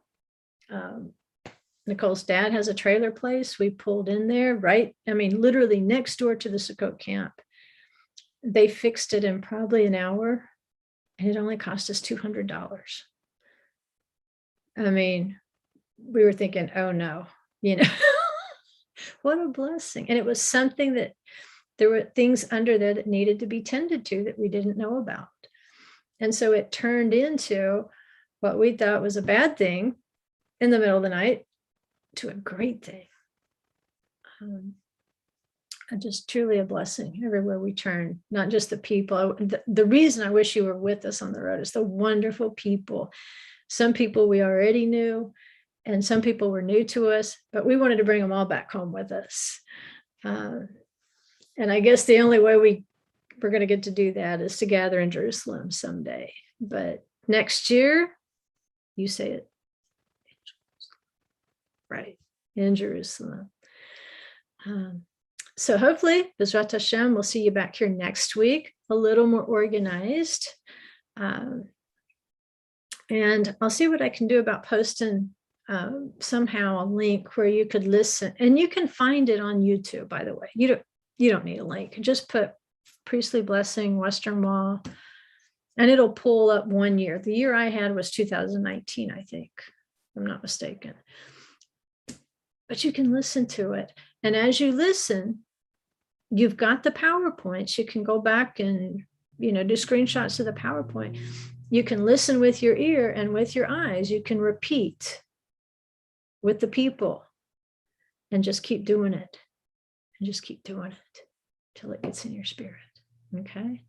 Nicole's dad has a trailer place. We pulled in there, right? I mean, literally next door to the Sukkot camp. They fixed it in probably an hour, and it only cost us $200. I mean, we were thinking, oh no, what a blessing. And it was something that there were things under there that needed to be tended to that we didn't know about. And so it turned into what we thought was a bad thing in the middle of the night to a great thing. Just truly a blessing everywhere we turn, not just the people. The reason I wish you were with us on the road is the wonderful people. Some people we already knew, and some people were new to us, but we wanted to bring them all back home with us. And I guess the only way we're going to get to do that is to gather in Jerusalem someday. But next year, you say it. Right, in Jerusalem. So hopefully, B'ezrat Hashem, we'll see you back here next week, a little more organized. And I'll see what I can do about posting somehow a link where you could listen. And you can find it on YouTube, by the way. You don't need a link. Just put Priestly Blessing, Western Wall, and it'll pull up 1 year. The year I had was 2019, I think, if I'm not mistaken. But you can listen to it. And as you listen, you've got the PowerPoints. You can go back and, do screenshots of the PowerPoint. You can listen with your ear and with your eyes. You can repeat with the people and just keep doing it. And just keep doing it till it gets in your spirit. Okay?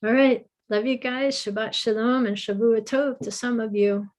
All right. Love you guys. Shabbat Shalom and Shavua Tov to some of you.